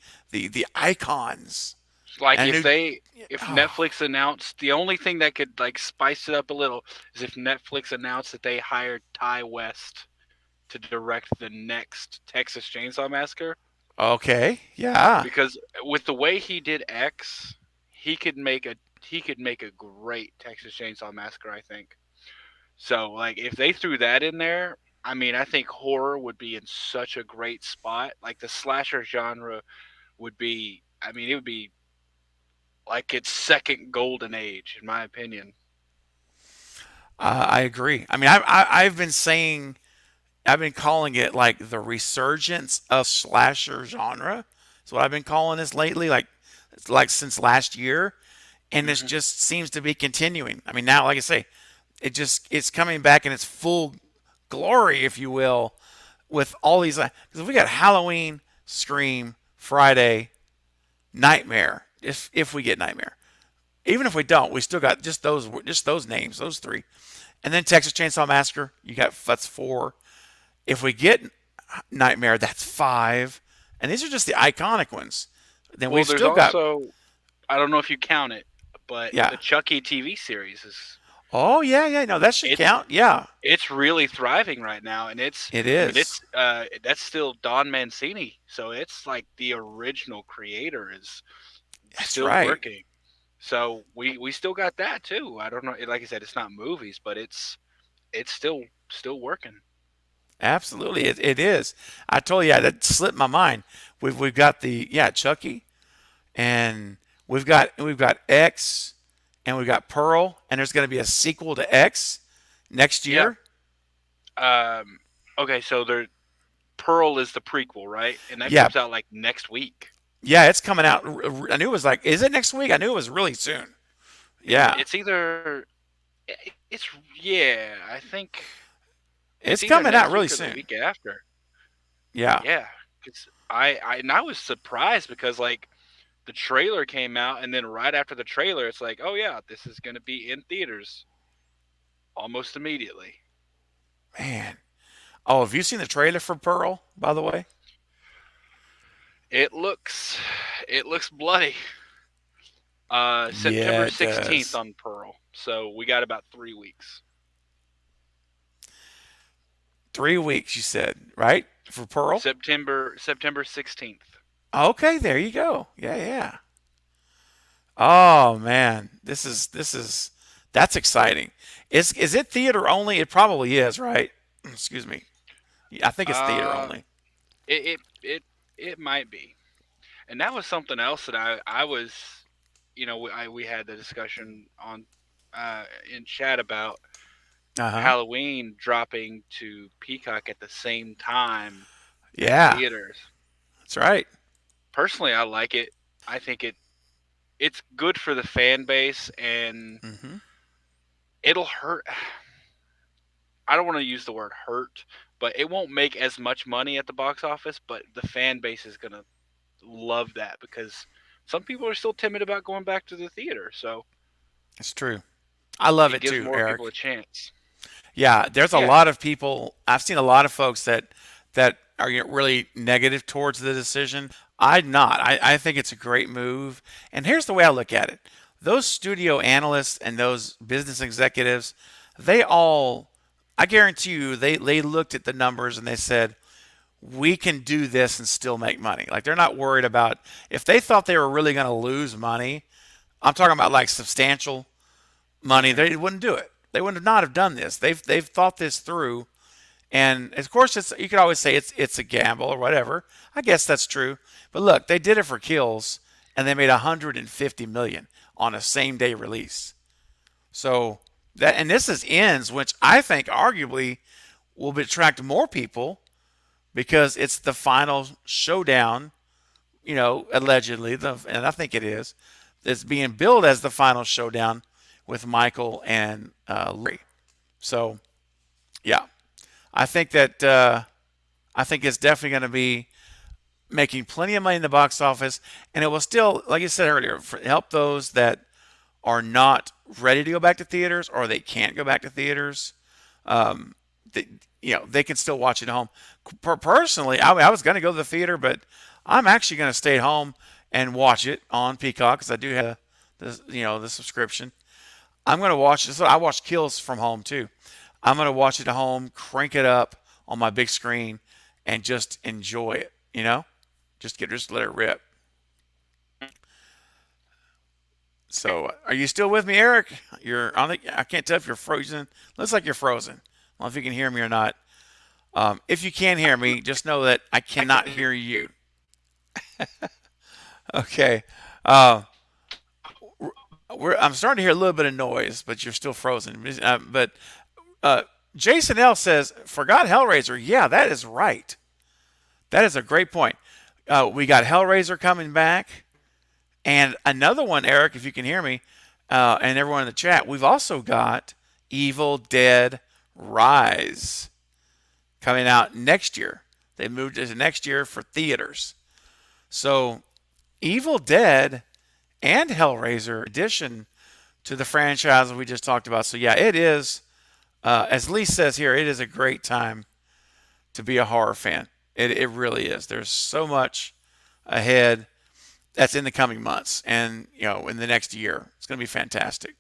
icons. Like if Netflix announced, the only thing that could like spice it up a little is if Netflix announced that they hired Ty West to direct the next Texas Chainsaw Massacre. Okay, yeah. Because with the way he did X, he could make a great Texas Chainsaw Massacre, I think. So like if they threw that in there, I mean, I think horror would be in such a great spot. Like the slasher genre would be. I mean, it would be like its second golden age, in my opinion. I agree. I mean, I've been saying, I've been calling it like the resurgence of slasher genre. That's what I've been calling this lately, like since last year, and this Hmm. just seems to be continuing. I mean, now, like I say, it's coming back in its full glory, if you will, with all these. Because we got Halloween, Scream, Friday, Nightmare. If we get Nightmare, even if we don't, we still got just those names, those three, and then Texas Chainsaw Massacre. You got that's four. If we get Nightmare, that's five, and these are just the iconic ones. Then Well, we've there's still got, also, I don't know if you count it, but yeah. the Chucky TV series is Oh yeah, yeah. No, that should it's count. Yeah, it's really thriving right now, and it I mean is. that's still Don Mancini, so it's like the original creator is That's still right. working. So we still got that too. I don't know, like I said, it's not movies, but it's still working. Absolutely, it is. I told you, yeah, that slipped my mind. We've got the, yeah, Chucky, and we've got X, and we've got Pearl, and there's going to be a sequel to X next Yeah. year. Um. Okay, so there Pearl is the prequel, right? And that Yeah, comes out like next week. yeah, it's coming out. I knew it was like, is it next week? I knew it was really soon. Yeah, It's either it's yeah, I think it's it's either coming out next really week or the soon. week after. Yeah, Yeah, because I was surprised because like the trailer came out and then right after the trailer, it's like, oh yeah, this is gonna be in theaters almost immediately. man. Oh, have you seen the trailer for Pearl? By the way. It looks it looks bloody. Yeah, September it 16th does. on Pearl, so we got about 3 weeks. 3 weeks, you said, right? For Pearl? September 16th. Okay, there you go. Yeah, yeah. Oh man, this is that's exciting. Is it theater only? It probably is, right? Excuse me. Yeah, I think it's theater Uh, only. it might be, and that was something else that I was, we had the discussion on in chat about Uh huh. Halloween dropping to Peacock at the same time as Yeah, theaters. that's right. Personally, I like it. I think it's good for the fan base, and Hmm. it'll hurt. I don't want to use the word hurt, but it won't make as much money at the box office. But the fan base is gonna love that because some people are still timid about going back to the theater. So It's true. I love it it gives too, more people a Eric. chance. Yeah, there's a Yeah. lot of people. I've seen a lot of folks that are, really negative towards the decision. I'm not. I think it's a great move. And here's the way I look at it: those studio analysts and those business executives, they all, I guarantee you, they looked at the numbers and they said, we can do this and still make money. Like they're not worried about if they thought they were really going to lose money. I'm talking about like substantial money. Hmm. They wouldn't do it. They would not have done this. They've thought this through, and of course, you could always say it's a gamble or whatever. I guess that's true. But look, they did it for Kills, and they made 150 million on a same day release. So that, and this is ends, which I think arguably will attract more people because it's the final showdown. Allegedly, and I think it is. It's being billed as the final showdown with Michael and Laurie. So yeah, I think that I think it's definitely going to be making plenty of money in the box office, and it will still, like you said earlier, help those that are not ready to go back to theaters or they can't go back to theaters. Um, they, they can still watch it at home. Personally, I was going to go to the theater, but I'm actually going to stay at home and watch it on Peacock because I do have the subscription. I'm going to watch it. So I watch Kills from home too. I'm going to watch it at home, crank it up on my big screen, and just enjoy it. Just let it rip. So, are you still with me, Eric? You're on the. I can't tell if you're frozen. Looks like you're frozen. I don't know if you can hear me or not. If you can hear me, just know that I cannot hear you. Okay. Uh, I'm starting to hear a little bit of noise, but you're still frozen. But uh, Jason L says, forgot Hellraiser. Yeah, that is right. That is a great point. We got Hellraiser coming back. And another one, Eric, if you can hear me, and everyone in the chat, we've also got Evil Dead Rise coming out next year. They moved it to next year for theaters. So Evil Dead and Hellraiser addition to the franchise we just talked about. So yeah, it is, as Lee says here, it is a great time to be a horror fan. It really is. There's so much ahead that's in the coming months, and in the next year, it's going to be fantastic.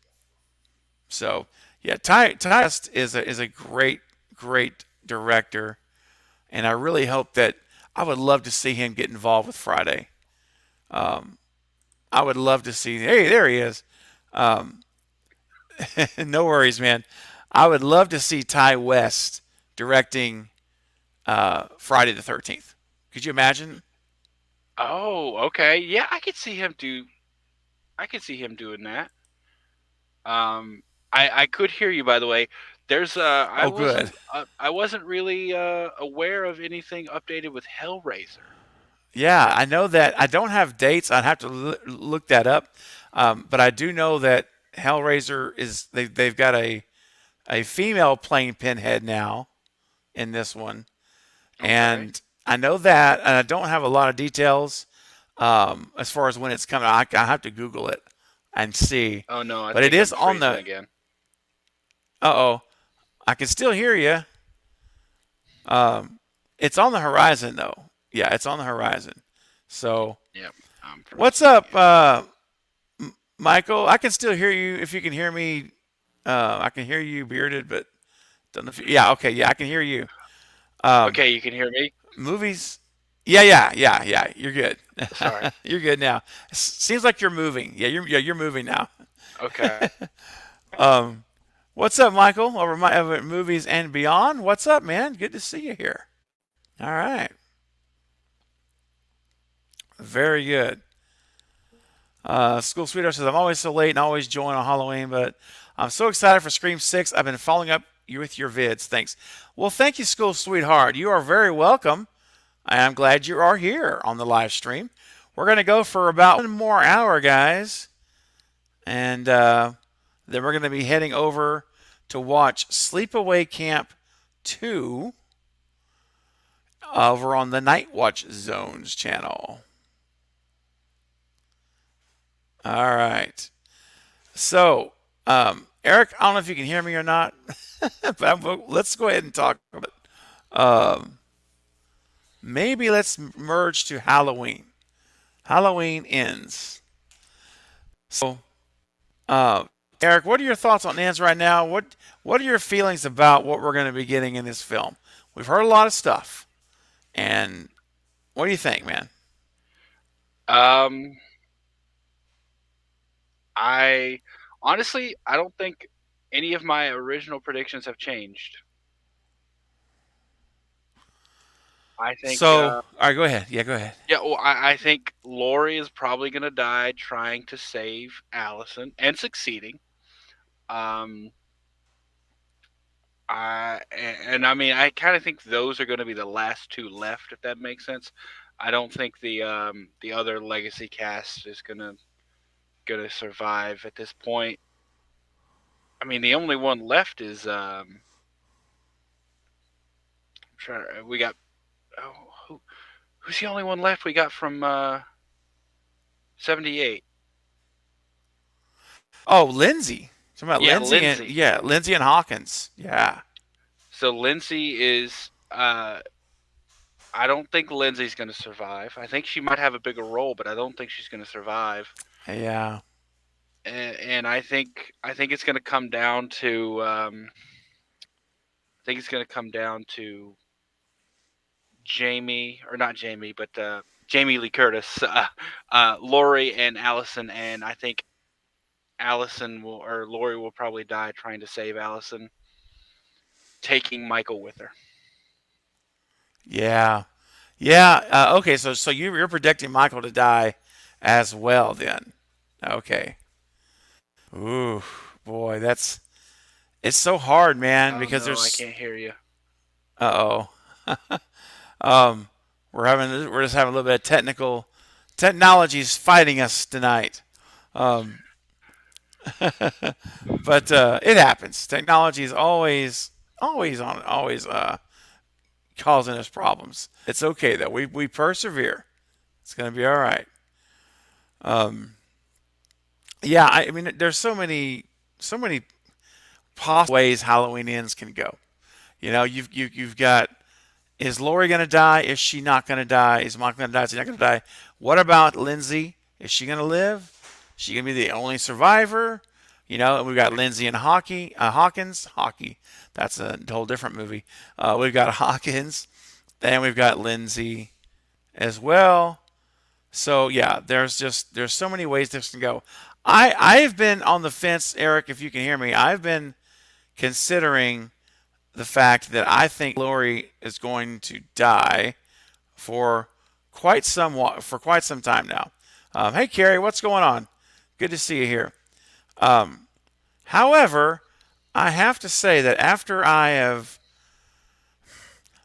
So yeah, Ty West is a great director, and I really hope that I would love to see him get involved with Friday. I would love to see. Hey, there he is. No worries, man. I would love to see Ty West directing Friday the 13th. Could you imagine? Oh, okay. Yeah, I could see him doing that. I could hear you, by the way. There's Good. I wasn't really aware of anything updated with Hellraiser. Yeah, I know that. I don't have dates. I'd have to look that up. But I do know that Hellraiser they've got a female playing Pinhead now in this one, Okay. and I know that, and I don't have a lot of details as far as when it's coming. I have to Google it and see. Oh no, I But it think is I'm on freezing the. again. Uh-oh, I can still hear you. It's on the horizon though. Yeah, it's on the horizon. So Yep, I'm what's freezing up, again. Michael? I can still hear you. If you can hear me, I can hear you, bearded, but don't know if yeah, okay, yeah, I can hear you. Okay, you can hear me? Movies. Yeah. You're good. Sorry. You're good now. Seems like you're moving. You're moving now. Okay. What's up, Michael? Over at Movies and Beyond. What's up, man? Good to see you here. All right. Very good. School Sweetheart says, I'm always so late and always join on Halloween, but I'm so excited for Scream 6. I've been following up with your vids. Thanks. Well, thank you, School Sweetheart. You are very welcome. I am glad you are here on the live stream. We're going to go for about 1 more hour, guys. And then we're going to be heading over to watch Sleepaway Camp 2 over on the Night Watch Zones channel. All right. So, Eric, I don't know if you can hear me or not, but let's go ahead and talk about it. Maybe let's merge to Halloween. Halloween ends. So, Eric, what are your thoughts on Ends right now? What are your feelings about what we're going to be getting in this film? We've heard a lot of stuff, and what do you think, man? I honestly, I don't think any of my original predictions have changed. I think. All right, go ahead. Yeah, go ahead. Yeah, well, I think Laurie is probably going to die trying to save Allison and succeeding. I mean, I kind of think those are going to be the last two left, if that makes sense. I don't think the other legacy cast is gonna survive at this point. I mean, the only one left is we got who's the only one left we got from 78? Oh, Lindsay. Talking about Yeah, Lindsay. Lindsay. Lindsay and Hawkins. Yeah. So Lindsay is I don't think Lindsay's going to survive. I think she might have a bigger role, but I don't think she's going to survive. Yeah. And I think it's going to come down to Jamie, or not Jamie, but Jamie Lee Curtis, Laurie and Allison, and I think Laurie will probably die trying to save Allison, taking Michael with her. Yeah. Yeah. Okay. So you're predicting Michael to die as well then. Okay. Ooh, boy, it's so hard, man, Oh because no, I there's can't hear you. uh-oh. Um, we're just having a little bit of technology's fighting us tonight. Um, but it happens. Technology is always causing us problems. It's okay though. We persevere. It's gonna be all right. Um, yeah, I mean, there's so many possible ways Halloween ends can go. You've got, is Laurie gonna die? Is she not gonna die? Is Mike gonna die? Is he not gonna die? What about Lindsay? Is she gonna live? Is she gonna be the only survivor? And we've got Lindsay and Hawkins. Hockey. That's a whole different movie. We've got Hawkins, and we've got Lindsay as well. So yeah, there's so many ways this can go. I've been on the fence, Eric. If you can hear me, I've been considering the fact that I think Laurie is going to die for quite some time now. Hey, Carrie, what's going on? Good to see you here. Um, However, I have to say that after I have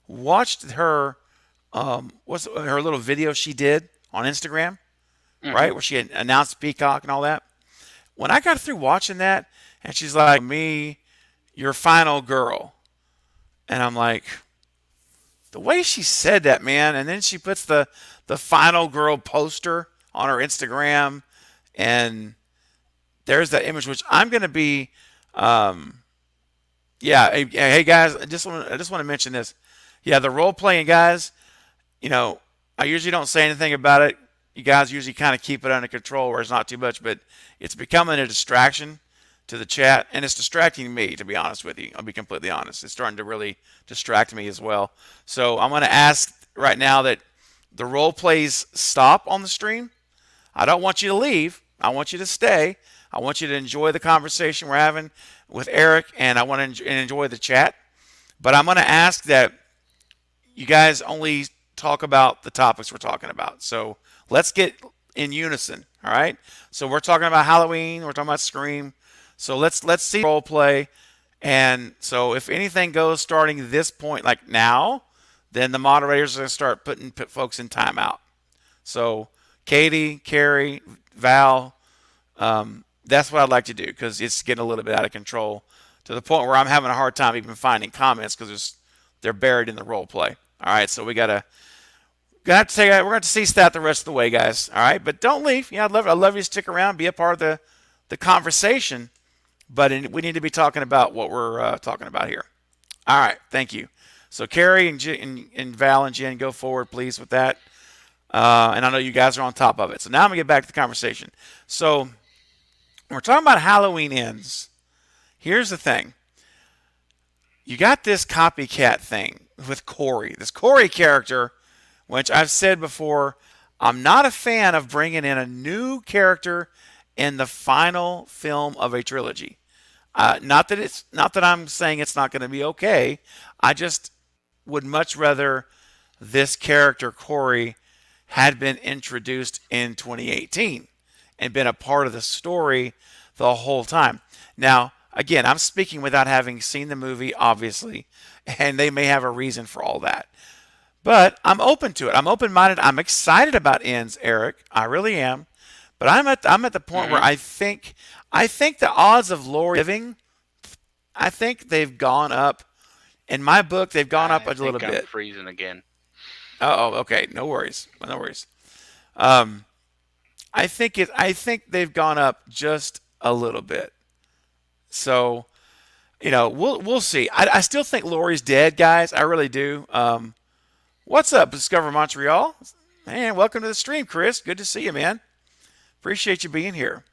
watched her, what's her little video she did on Instagram, Hmm. right, where she had announced Peacock and all that. When I got through watching that, and she's like, "Me, your final girl," and I'm like, the way she said that, man, and then she puts the final girl poster on her Instagram, and there's that image, which I'm gonna be, um, yeah. Hey guys, I just want to mention this. Yeah, the role playing guys. You know, I usually don't say anything about it. You guys usually kind of keep it under control where it's not too much, but it's becoming a distraction to the chat, and it's distracting me, to be honest with you. I'll be completely honest. It's starting to really distract me as well. So I'm going to ask right now that the role plays stop on the stream. I don't want you to leave. I want you to stay. I want you to enjoy the conversation we're having with Eric, and I want to enjoy the chat. But I'm going to ask that you guys only talk about the topics we're talking about. So let's get in unison. All right. So we're talking about Halloween. We're talking about Scream. So let's see role play. And so if anything goes starting this point, like now, then the moderators are going to start putting folks in timeout. So Katie, Carrie, Val, that's what I'd like to do because it's getting a little bit out of control to the point where I'm having a hard time even finding comments because they're buried in the role play. All right, so we're gonna have to we're going to cease that the rest of the way, guys. All right, but don't leave. Yeah, I'd love you to stick around, be a part of the conversation. But we need to be talking about what we're talking about here. All right, thank you. So Carrie and Val and Jen, go forward, please, with that. And I know you guys are on top of it. So now I'm going to get back to the conversation. So when we're talking about Halloween ends, here's the thing. You got this copycat thing with Corey. This Corey character, which I've said before, I'm not a fan of bringing in a new character in the final film of a trilogy. Not that I'm saying it's not going to be okay. I just would much rather this character Corey had been introduced in 2018 and been a part of the story the whole time. Now, again, I'm speaking without having seen the movie, obviously, and they may have a reason for all that. But I'm open to it. I'm open-minded. I'm excited about ends, Eric. I really am. But I'm at the point where I think the odds of Laurie living, I think they've gone up. In my book, they've gone up a little I'm bit. freezing again. Oh, okay. No worries. No worries. I think they've gone up just a little bit. So, we'll see. I still think Laurie's dead, guys. I really do. What's up, Discover Montreal? Man, welcome to the stream, Chris. Good to see you, man. Appreciate you being here.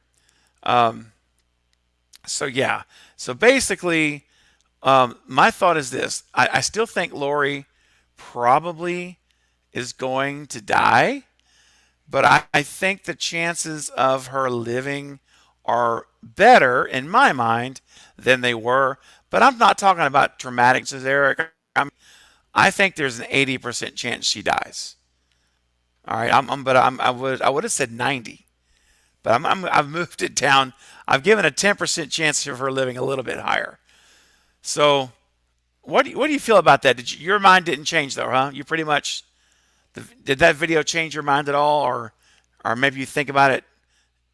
So yeah. So basically, my thought is this. I still think Laurie probably is going to die, but I think the chances of her living are better in my mind than they were. But I'm not talking about traumatic, says Eric. I think there's an 80% chance she dies. All right, I would have said 90, but I've moved it down. I've given a 10% chance of her living a little bit higher. So, what do you feel about that? Your mind didn't change though, huh? You pretty much did that video change your mind at all, or maybe you think about it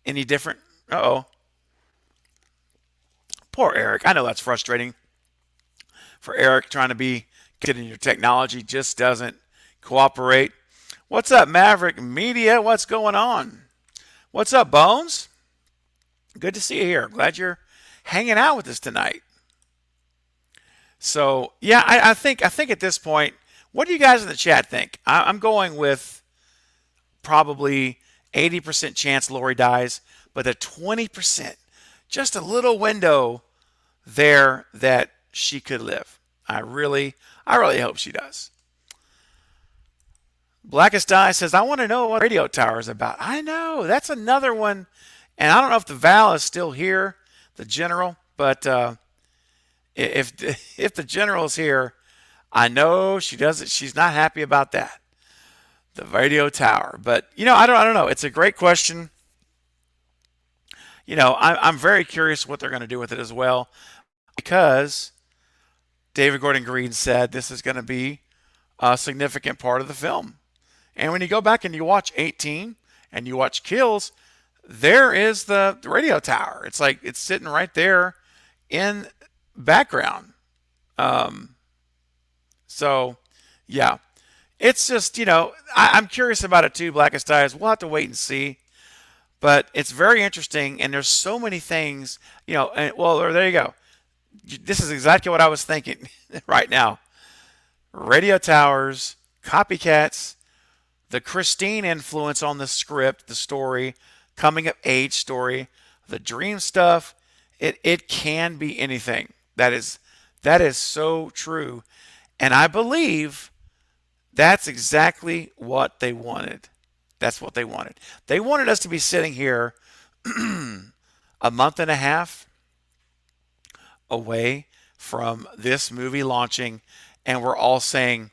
any different? Uh-oh. Poor Eric. I know that's frustrating for Eric, trying to be good in your technology, just doesn't cooperate. What's up, Maverick Media? What's going on? What's up, Bones? Good to see you here. Glad you're hanging out with us tonight. So, yeah, I think at this point, what do you guys in the chat think? I'm going with probably 80% chance Laurie dies, but a 20%, just a little window there that she could live. I really hope she does. Blackest Eye says, I want to know what radio tower is about. I know, that's another one. And I don't know if the Val is still here, the general, but if the general's here, I know she's not happy about that. The radio tower. But I don't know. It's a great question. I'm very curious what they're going to do with it as well, because David Gordon Green said this is going to be a significant part of the film. And when you go back and you watch 18 and you watch Kills, there is the radio tower. It's like it's sitting right there in background. So, yeah. It's just, I'm curious about it too, Blackest Eyes. We'll have to wait and see. But it's very interesting, and there's so many things, there you go. This is exactly what I was thinking right now. Radio towers, copycats, the Christine influence on the script, the story, coming of age story, the dream stuff. It can be anything. That is so true. And I believe that's exactly what they wanted. That's what they wanted. They wanted us to be sitting here a month and a half away from this movie launching, and we're all saying,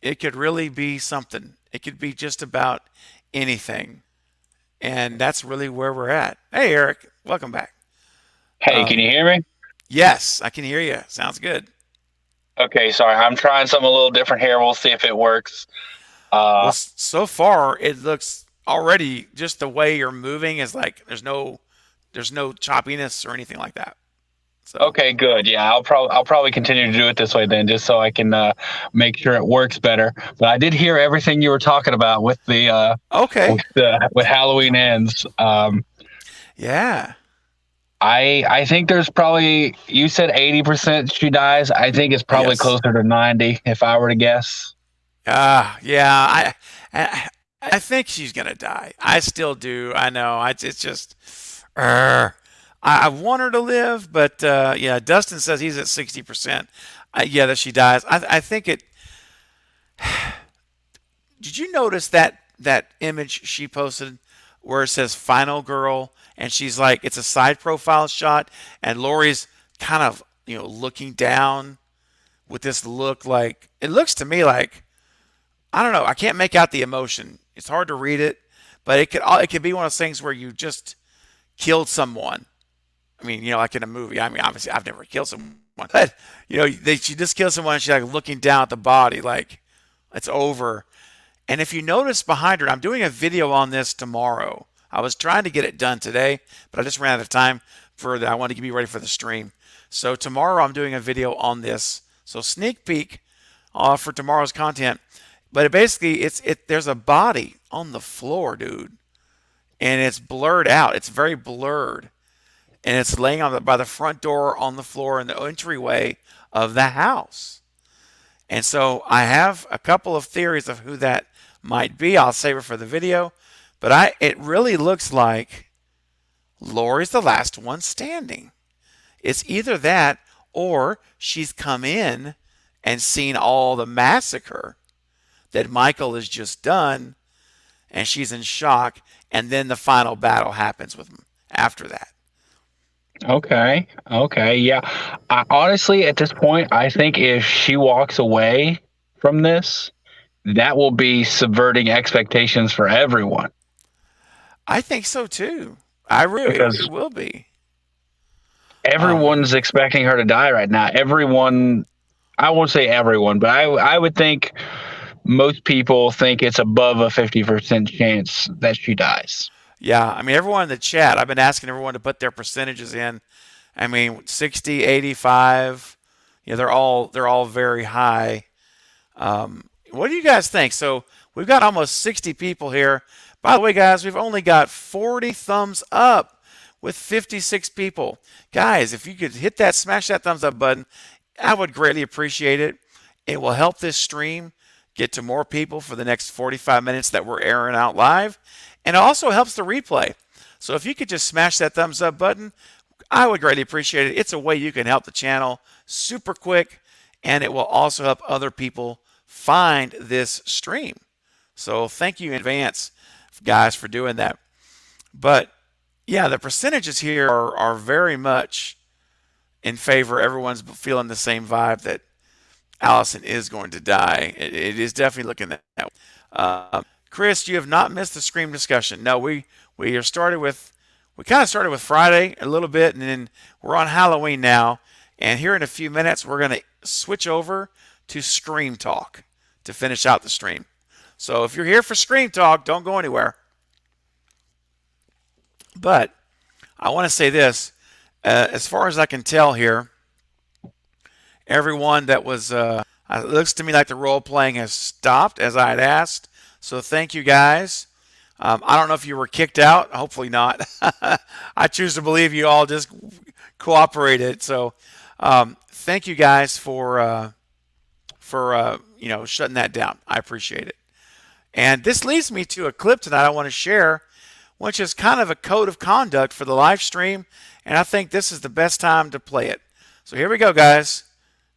it could really be something. It could be just about anything. And that's really where we're at. Hey, Eric, welcome back. Hey, can you hear me? Yes, I can hear you. Sounds good. Okay, sorry. I'm trying something a little different here. We'll see if it works. Well, so far, it looks already just the way you're moving is like there's no choppiness or anything like that. So. Okay, good. Yeah, I'll probably continue to do it this way then, just so I can make sure it works better. But I did hear everything you were talking about with the with Halloween Ends. Yeah. I think there's probably, you said 80% she dies. I think it's probably closer to 90 if I were to guess. Yeah. I think she's gonna die. I still do. I know. It's just. I want her to live, but Dustin says he's at 60%. That she dies. I think it. Did you notice that image she posted where it says "Final Girl" and she's like, it's a side profile shot, and Laurie's kind of looking down with this look, like it looks to me like, I don't know. I can't make out the emotion. It's hard to read it, but it could be one of those things where you just killed someone. I mean, like in a movie. I mean, obviously, I've never killed someone, but she just killed someone. And she's like looking down at the body, like it's over. And if you notice behind her, I'm doing a video on this tomorrow. I was trying to get it done today, but I just ran out of time I wanted to be ready for the stream. So tomorrow I'm doing a video on this. So sneak peek for tomorrow's content. But basically, there's a body on the floor, dude, and it's blurred out. It's very blurred. And it's laying by the front door on the floor in the entryway of the house. And so I have a couple of theories of who that might be. I'll save it for the video. But it really looks like Laurie's the last one standing. It's either that or she's come in and seen all the massacre that Michael has just done, and she's in shock, and then the final battle happens with him after that. Okay. Okay. Yeah. Honestly, at this point, I think if she walks away from this, that will be subverting expectations for everyone. I think so too. I really, it Because will be. everyone's expecting her to die right now. Everyone, I won't say everyone, but I would think most people think it's above a 50% chance that she dies. Yeah, I mean, everyone in the chat, I've been asking everyone to put their percentages in. I mean, 60, 85, they're all very high. What do you guys think? So we've got almost 60 people here. By the way, guys, we've only got 40 thumbs up with 56 people. Guys, if you could smash that thumbs up button, I would greatly appreciate it. It will help this stream get to more people for the next 45 minutes that we're airing out live. And it also helps the replay. So if you could just smash that thumbs up button, I would greatly appreciate it. It's a way you can help the channel super quick, and it will also help other people find this stream. So thank you in advance, guys, for doing that. But yeah, the percentages here are very much in favor. Everyone's feeling the same vibe that Allison is going to die. It is definitely looking that way. Chris, you have not missed the Scream discussion. No, we kind of started with Friday a little bit, and then we're on Halloween now. And here in a few minutes, we're going to switch over to Scream Talk to finish out the stream. So if you're here for Scream Talk, don't go anywhere. But I want to say this. As far as I can tell here, everyone that was, it looks to me like the role playing has stopped as I had asked. So thank you guys. I don't know if you were kicked out. Hopefully not. I choose to believe you all just cooperated. So thank you guys for shutting that down. I appreciate it. And this leads me to a clip tonight I want to share, which is kind of a code of conduct for the live stream. And I think this is the best time to play it. So here we go, guys.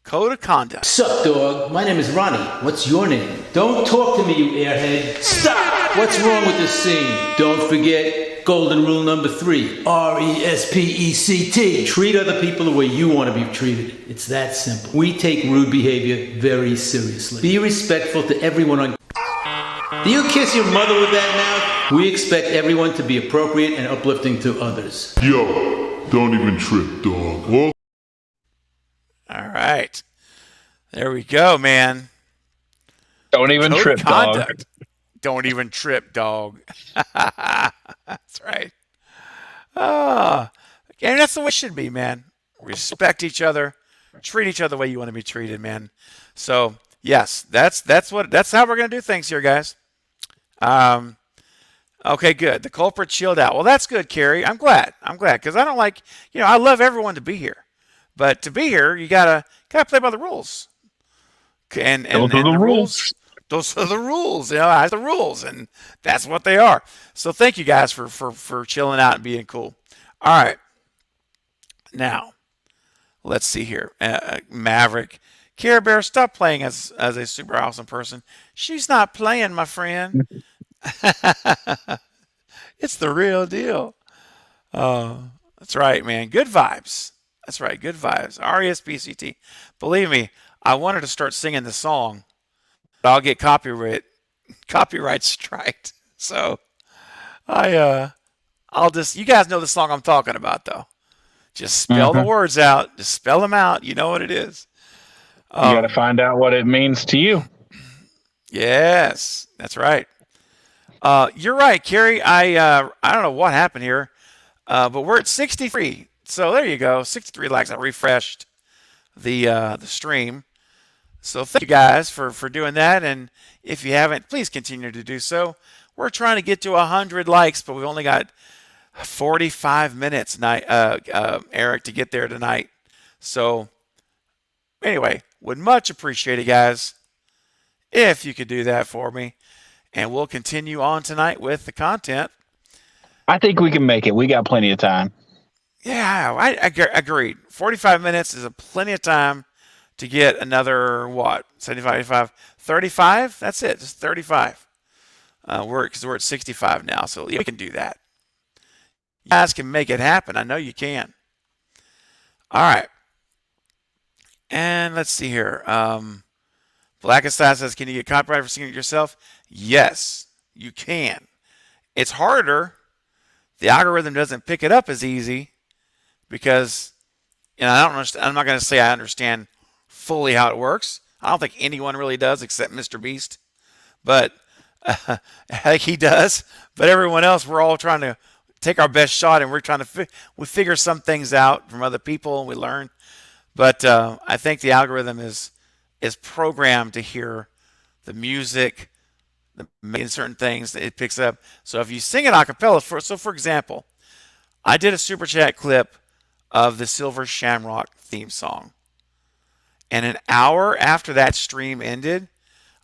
Code of conduct. Sup, dog? My name is Ronnie. What's your name? Don't talk to me, you airhead. Stop! What's wrong with this scene? Don't forget golden rule number 3. RESPECT. Treat other people the way you want to be treated. It's that simple. We take rude behavior very seriously. Be respectful to everyone on... Do you kiss your mother with that mouth? We expect everyone to be appropriate and uplifting to others. Yo, don't even trip, dog. Oh. All right. There we go, man. Don't even Code trip, of dog. conduct. Don't even trip, dog. That's right. And that's the way it should be, man. Respect each other. Treat each other the way you want to be treated, man. So, yes, that's how we're going to do things here, guys. Okay, good. The culprit chilled out. Well, that's good, Carrie. I'm glad because I don't like, I love everyone to be here. But to be here, you gotta play by the rules. And those are the rules. Those are the rules. I have the rules, and that's what they are. So thank you guys for chilling out and being cool. All right. Now, let's see here. Maverick. Care Bear, stop playing as a super awesome person. She's not playing, my friend. It's the real deal. That's right, man. Good vibes. That's right, good vibes. RESPCT. Believe me, I wanted to start singing the song, but I'll get copyright striked. So I'll just, you guys know the song I'm talking about, though. Just spell the words out. Just spell them out. You know what it is. You got to find out what it means to you. Yes, that's right. You're right, Carrie. I don't know what happened here, but we're at 63. So there you go, 63 likes. I refreshed the stream. So thank you guys for doing that. And if you haven't, please continue to do so. We're trying to get to 100 likes, but we've only got 45 minutes, Eric, to get there tonight. So anyway, would much appreciate it, guys, if you could do that for me. And we'll continue on tonight with the content. I think we can make it. We got plenty of time. Yeah, I agreed. 45 minutes is a plenty of time to get another, 75, 85, 35? That's it, just 35. We're at 65 now, so yeah, we can do that. You guys can make it happen. I know you can. All right. And let's see here. Blackest says, can you get copyright for singing it yourself? Yes, you can. It's harder. The algorithm doesn't pick it up as easy because, I don't understand. I'm not going to say I understand fully how it works. I don't think anyone really does except Mr. Beast. But I think he does. But everyone else, we're all trying to take our best shot, and we're trying to we figure some things out from other people, and we learn. But I think the algorithm is programmed to hear the music, making certain things that it picks up. So if you sing it a cappella, for example, I did a super chat clip of the Silver Shamrock theme song, and an hour after that stream ended,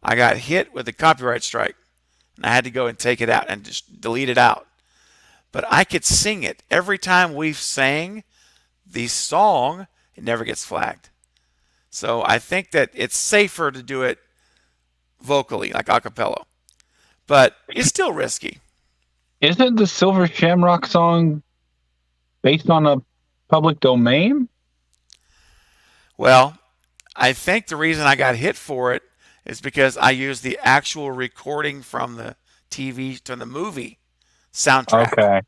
I got hit with a copyright strike, and I had to go and take it out and just delete it out. But I could sing it every time we've sang the song. It never gets flagged. So I think that it's safer to do it vocally, like a cappella. But it's still risky. Isn't the Silver Shamrock song based on a public domain? Well, I think the reason I got hit for it is because I used the actual recording from the TV to the movie soundtrack. Okay.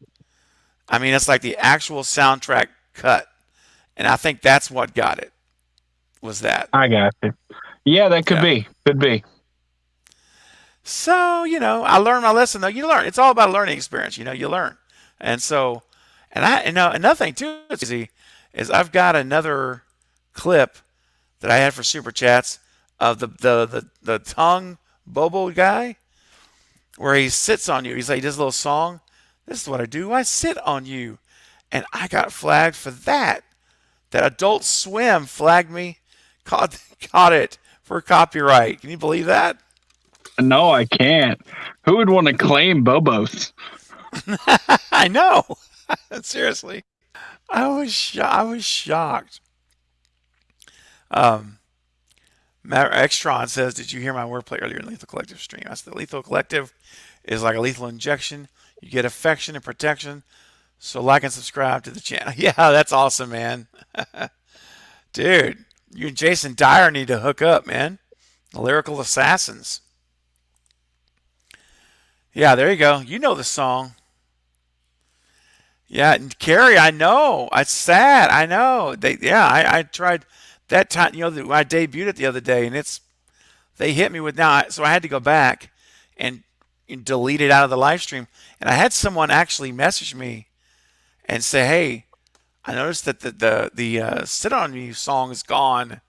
I mean, it's like the actual soundtrack cut. And I think that's what got it. Was that. I got you. Yeah, that could be. Could be. So, I learned my lesson, though. You learn. It's all about a learning experience. You learn. And so, another thing, too, that's easy, is I've got another clip that I had for Super Chats of the tongue Bobo guy where he sits on you. He does a little song. This is what I do. I sit on you. And I got flagged for that. That Adult Swim flagged me, caught it for copyright. Can you believe that? No, I can't. Who would want to claim Bobos? I know. Seriously. I was shocked. Extron says, did you hear my wordplay earlier in Lethal Collective stream? I said, Lethal Collective is like a lethal injection. You get affection and protection. So like and subscribe to the channel. Yeah, that's awesome, man. Dude, you and Jason Dyer need to hook up, man. The Lyrical Assassins. Yeah, there you go. You know the song. Yeah, and Carrie, I know. It's sad. I know. I tried that time. I debuted it the other day, and they hit me with so I had to go back and delete it out of the live stream. And I had someone actually message me and say, "Hey, I noticed that the Sit On You song is gone,"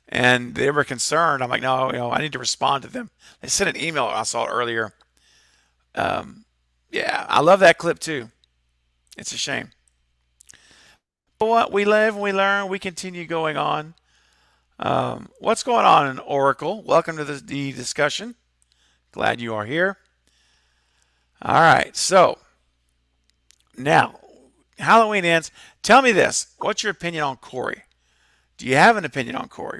and they were concerned. I'm like, no, I need to respond to them. They sent an email. I saw it earlier. Yeah, I love that clip too. It's a shame. But what we live and we learn, we continue going on. What's going on in Oracle? Welcome to the discussion. Glad you are here. All right, so now Halloween ends. Tell me this. What's your opinion on Corey? Do you have an opinion on Corey?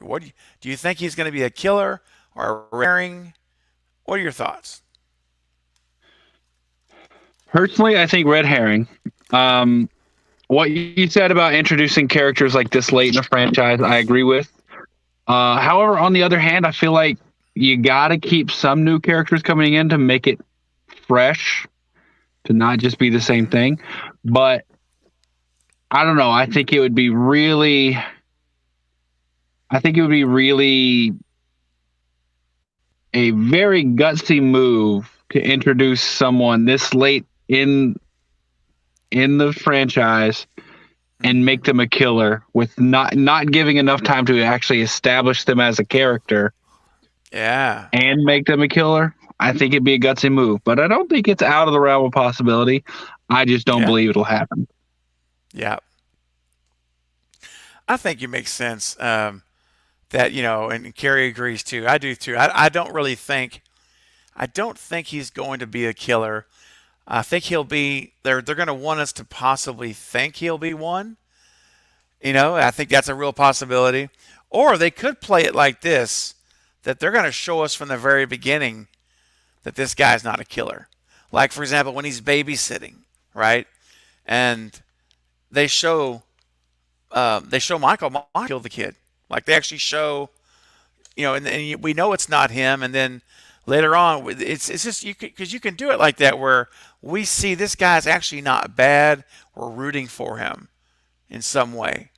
Do you think he's going to be a killer or a raring? What are your thoughts? Personally, I think red herring. What you said about introducing characters like this late in the franchise, I agree with. However, on the other hand, I feel like you got to keep some new characters coming in to make it fresh, to not just be the same thing. But I don't know. I think it would be really a very gutsy move to introduce someone this late in the franchise and make them a killer with not giving enough time to actually establish them as a character. Yeah. And make them a killer. I think it'd be a gutsy move, but I don't think it's out of the realm of possibility. I just don't believe it'll happen. Yeah. I think it makes sense that, and Carrie agrees too. I do too. I don't think he's going to be a killer. I think he'll be, they're going to want us to possibly think he'll be one. I think that's a real possibility. Or they could play it like this, that they're going to show us from the very beginning that this guy's not a killer. Like, for example, when he's babysitting, right? And they show they show Michael kill the kid. Like they actually show, and we know it's not him, and then later on, it's just because you can do it like that where we see this guy's actually not bad. We're rooting for him in some way.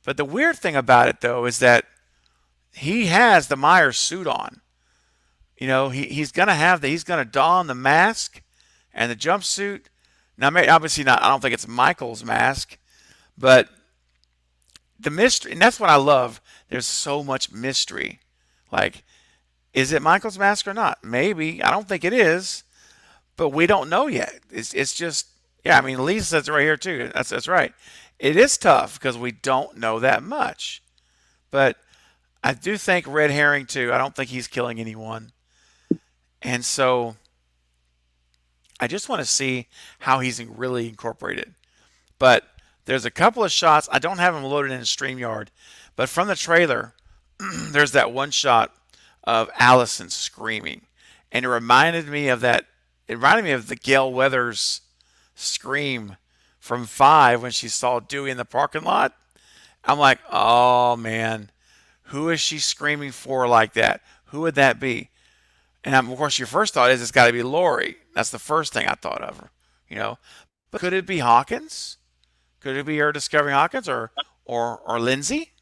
But the weird thing about it though is that he has the Myers suit on. He's gonna don the mask and the jumpsuit. Now, obviously not. I don't think it's Michael's mask, but the mystery, and that's what I love. There's so much mystery. Like, is it Michael's mask or not? Maybe. I don't think it is, but we don't know yet. It's just, yeah. I mean, Lisa says it right here too. That's right. It is tough because we don't know that much, but I do think red herring too. I don't think he's killing anyone, and so I just want to see how he's really incorporated. But there's a couple of shots. I don't have them loaded in StreamYard, but from the trailer, there's that one shot of Allison screaming, and it reminded me of that. It reminded me of the Gail Weathers scream from 5 when she saw Dewey in the parking lot. I'm like, oh man, who is she screaming for like that? Who would that be? And of course, your first thought is it's got to be Laurie. That's the first thing I thought of, But could it be Hawkins? Could it be her discovering Hawkins or Lindsay?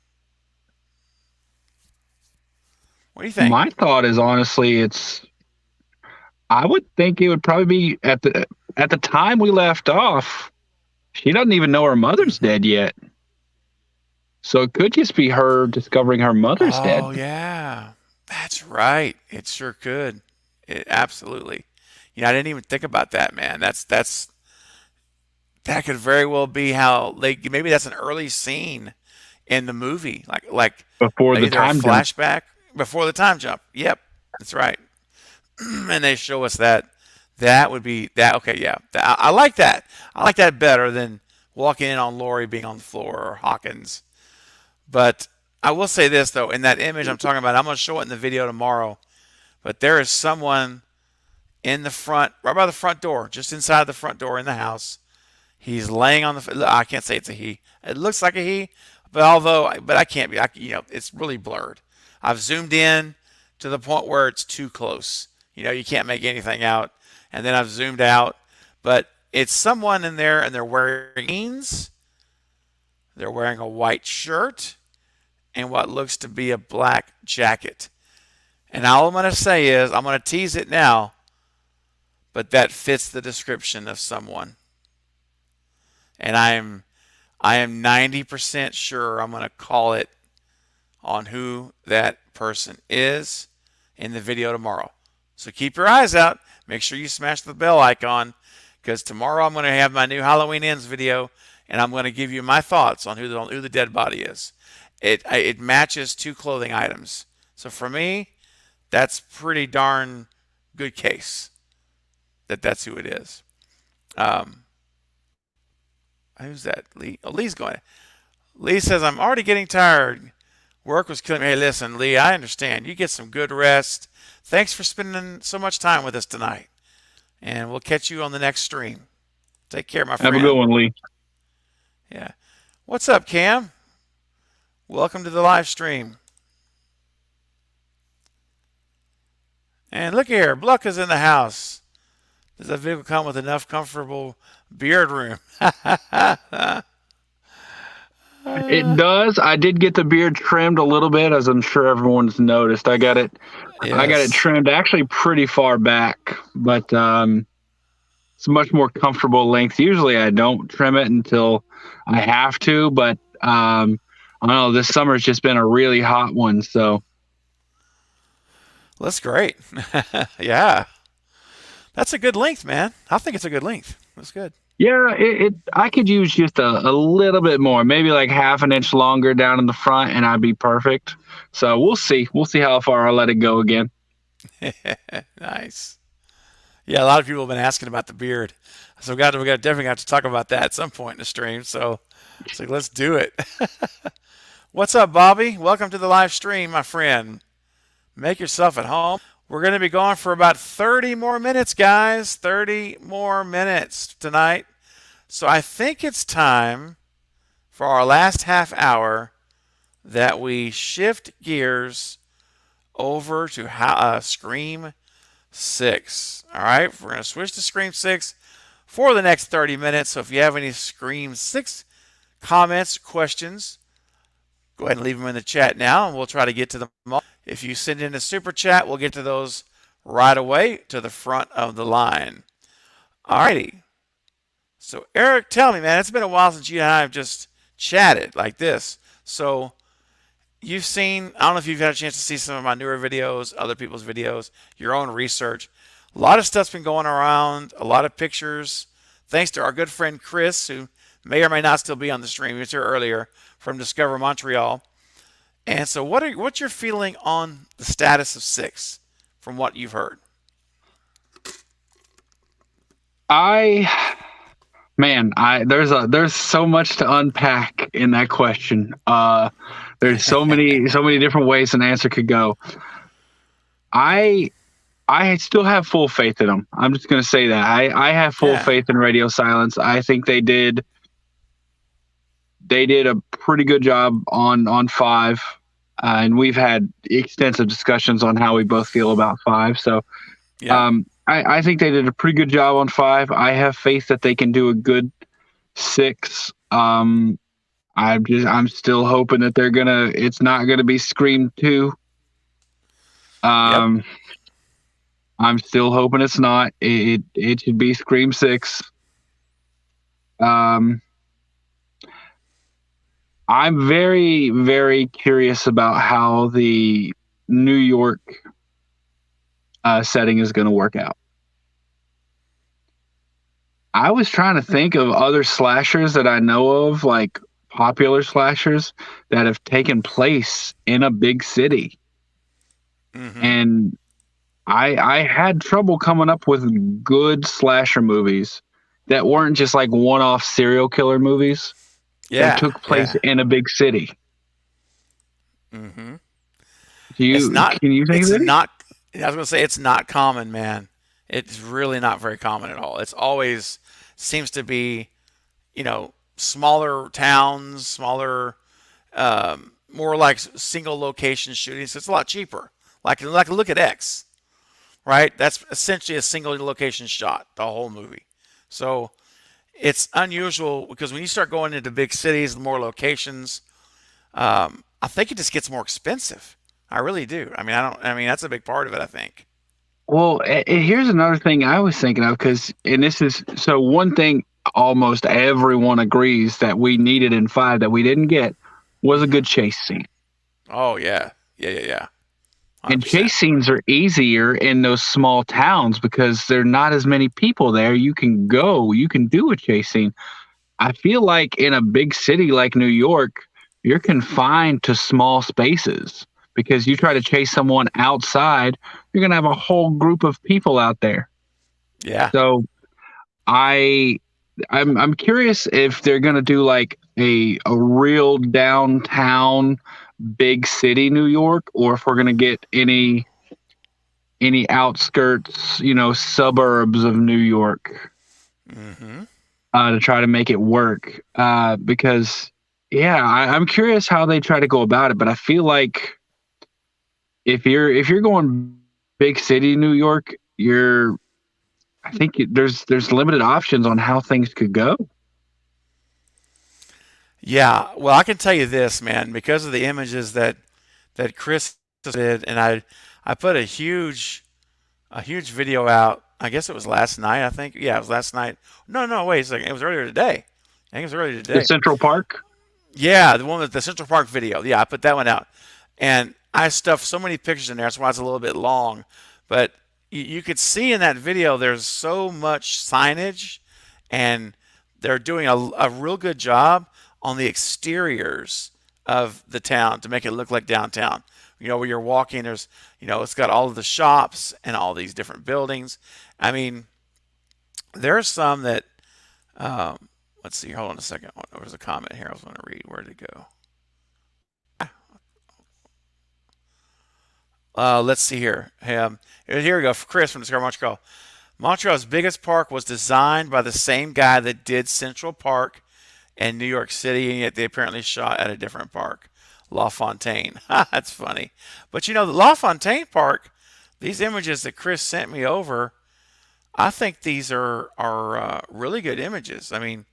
What do you think? My thought is honestly, I would think it would probably be at the time we left off. She doesn't even know her mother's dead yet. So it could just be her discovering her mother's dead. Oh, yeah. That's right. It sure could. Absolutely. I didn't even think about that, man. That could very well be how maybe that's an early scene in the movie, like Before the time jump. Flashback before the time jump. Yep, that's right. And they show us that. That would be that. Okay, yeah. I like that. I like that better than walking in on Laurie being on the floor or Hawkins. But I will say this though, in that image I'm talking about, I'm going to show it in the video tomorrow. But there is someone in the front, right by the front door, just inside the front door in the house. He's laying on the. I can't say it's a he. It looks like a he, but I can't be. It's really blurred. I've zoomed in to the point where it's too close. You can't make anything out. And then I've zoomed out, but it's someone in there, and they're wearing jeans. They're wearing a white shirt and what looks to be a black jacket. And all I'm going to say is, I'm going to tease it now, but that fits the description of someone. And I am 90% sure I'm going to call it on who that person is in the video tomorrow. So keep your eyes out. Make sure you smash the bell icon, because tomorrow I'm going to have my new Halloween Ends video, and I'm going to give you my thoughts on who the dead body is. It matches 2 clothing items. So for me, that's pretty darn good case that's who it is. Who's that? Lee. Oh, Lee's going. Lee says, I'm already getting tired. Work was killing me. Hey, listen, Lee, I understand. You get some good rest. Thanks for spending so much time with us tonight. And we'll catch you on the next stream. Take care, my friend. Have a good one, Lee. Yeah. What's up, Cam? Welcome to the live stream. And look here, Bluck is in the house. Does that vehicle come with enough comfortable beard room? It does. I did get the beard trimmed a little bit, as I'm sure everyone's noticed. I got it trimmed actually pretty far back, but it's a much more comfortable length. Usually I don't trim it until I have to, but I don't know, this summer's just been a really hot one, so. That's great. Yeah. That's a good length, man. I think it's a good length. That's good. Yeah, I could use just a little bit more, maybe like half an inch longer down in the front, and I'd be perfect. So we'll see. We'll see how far I let it go again. Nice. Yeah, a lot of people have been asking about the beard. So we definitely have to talk about that at some point in the stream. So let's do it. What's up, Bobby? Welcome to the live stream, my friend. Make yourself at home. We're going to be going for about 30 more minutes, guys. 30 more minutes tonight. So I think it's time for our last half hour that we shift gears over to Scream 6. All right, we're going to switch to Scream 6 for the next 30 minutes. So if you have any Scream 6 comments, questions, go ahead and leave them in the chat now, and we'll try to get to them all. If you send in a super chat, we'll get to those right away to the front of the line. All righty. So, Eric, tell me, man, it's been a while since you and I have just chatted like this. So, you've seen, I don't know if you've had a chance to see some of my newer videos, other people's videos, your own research. A lot of stuff's been going around, a lot of pictures. Thanks to our good friend Chris, who may or may not still be on the stream. He was here earlier from Discover Montreal. And so what's your feeling on the status of 6 from what you've heard? There's so much to unpack in that question. There's so many different ways an answer could go. I still have full faith in them. I'm just going to say that. I have full faith in Radio Silence. I think they did a pretty good job on 5. And we've had extensive discussions on how we both feel about 5. So I think they did a pretty good job on 5. I have faith that they can do a good 6. I'm still hoping that it's not gonna be Scream 2. I'm still hoping it's not. It should be Scream 6. I'm very, very curious about how the New York setting is going to work out. I was trying to think of other slashers that I know of, like popular slashers that have taken place in a big city. Mm-hmm. And I had trouble coming up with good slasher movies that weren't just like one-off serial killer movies. That took place in a big city. Mm-hmm. Can you think of it? I was going to say it's not common, man. It's really not very common at all. It's always seems to be, smaller towns, smaller, more like single location shootings. It's a lot cheaper. Like look at X, right? That's essentially a single location shot, the whole movie. So it's unusual because when you start going into big cities, more locations, I think it just gets more expensive. I really do. I mean, that's a big part of it, I think. Well, here's another thing I was thinking of one thing almost everyone agrees that we needed in 5 that we didn't get was a good chase scene. Oh, yeah. Yeah. 100%. And chase scenes are easier in those small towns because there are not as many people there. You can do a chase scene. I feel like in a big city like New York, you're confined to small spaces because you try to chase someone outside, you're going to have a whole group of people out there. Yeah. So I'm curious if they're going to do like a real downtown big city New York, or if we're going to get any outskirts, suburbs of New York to try to make it work. Because I'm curious how they try to go about it, but I feel like if you're going big city New York, I think there's limited options on how things could go. Yeah, well, I can tell you this, man, because of the images that Chris did, and I put a huge video out. I guess it was last night. I think, yeah, it was last night. No, wait a second, it was earlier today. I think it was earlier today. The Central Park. Yeah, the one with the Central Park video. Yeah, I put that one out, and I stuffed so many pictures in there. That's why it's a little bit long, but you could see in that video there's so much signage, and they're doing a real good job on the exteriors of the town to make it look like downtown. Where you're walking, there's, it's got all of the shops and all these different buildings. I mean, there's some that, let's see, hold on a second. There was a comment here I was going to read. Where did it go? Let's see here. Here we go. Chris from Discover Montreal. Montreal's biggest park was designed by the same guy that did Central Park in New York City, and yet they apparently shot at a different park, La Fontaine. That's funny. But the La Fontaine Park, these images that Chris sent me over, I think these are really good images. I mean,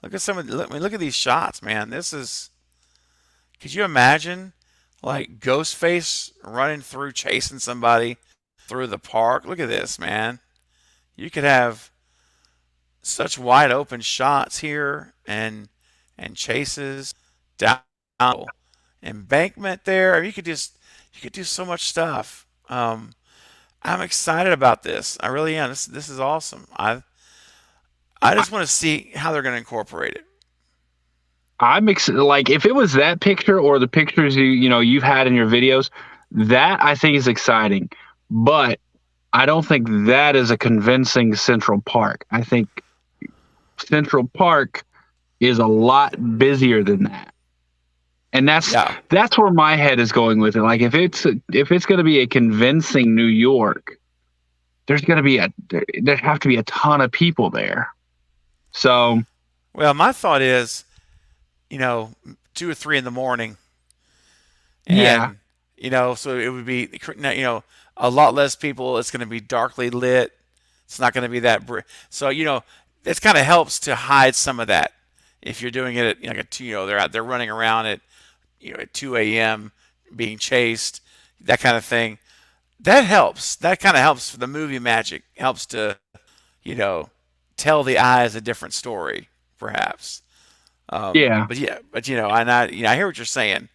look at look at these shots, man. Could you imagine like Ghostface running through chasing somebody through the park? Look at this, man. You could have such wide open shots here and chases down embankment there. You could do so much stuff. I'm excited about this. I really am. This is awesome. I just want to see how they're going to incorporate it. I'm like, if it was that picture or the pictures you've had in your videos, that I think is exciting. But I don't think that is a convincing Central Park. I think Central Park is a lot busier than that. And that's where my head is going with it. Like if it's going to be a convincing New York, there have to be a ton of people there. So, well, my thought is, 2 or 3 in the morning. And, so it would be, a lot less people. It's going to be darkly lit. It's not going to be that so it kind of helps to hide some of that. If you're doing it at like they're running around at at 2 a.m. being chased, that kind of thing. That helps. That kind of helps for the movie magic. Helps to tell the eyes a different story, perhaps. But I hear what you're saying.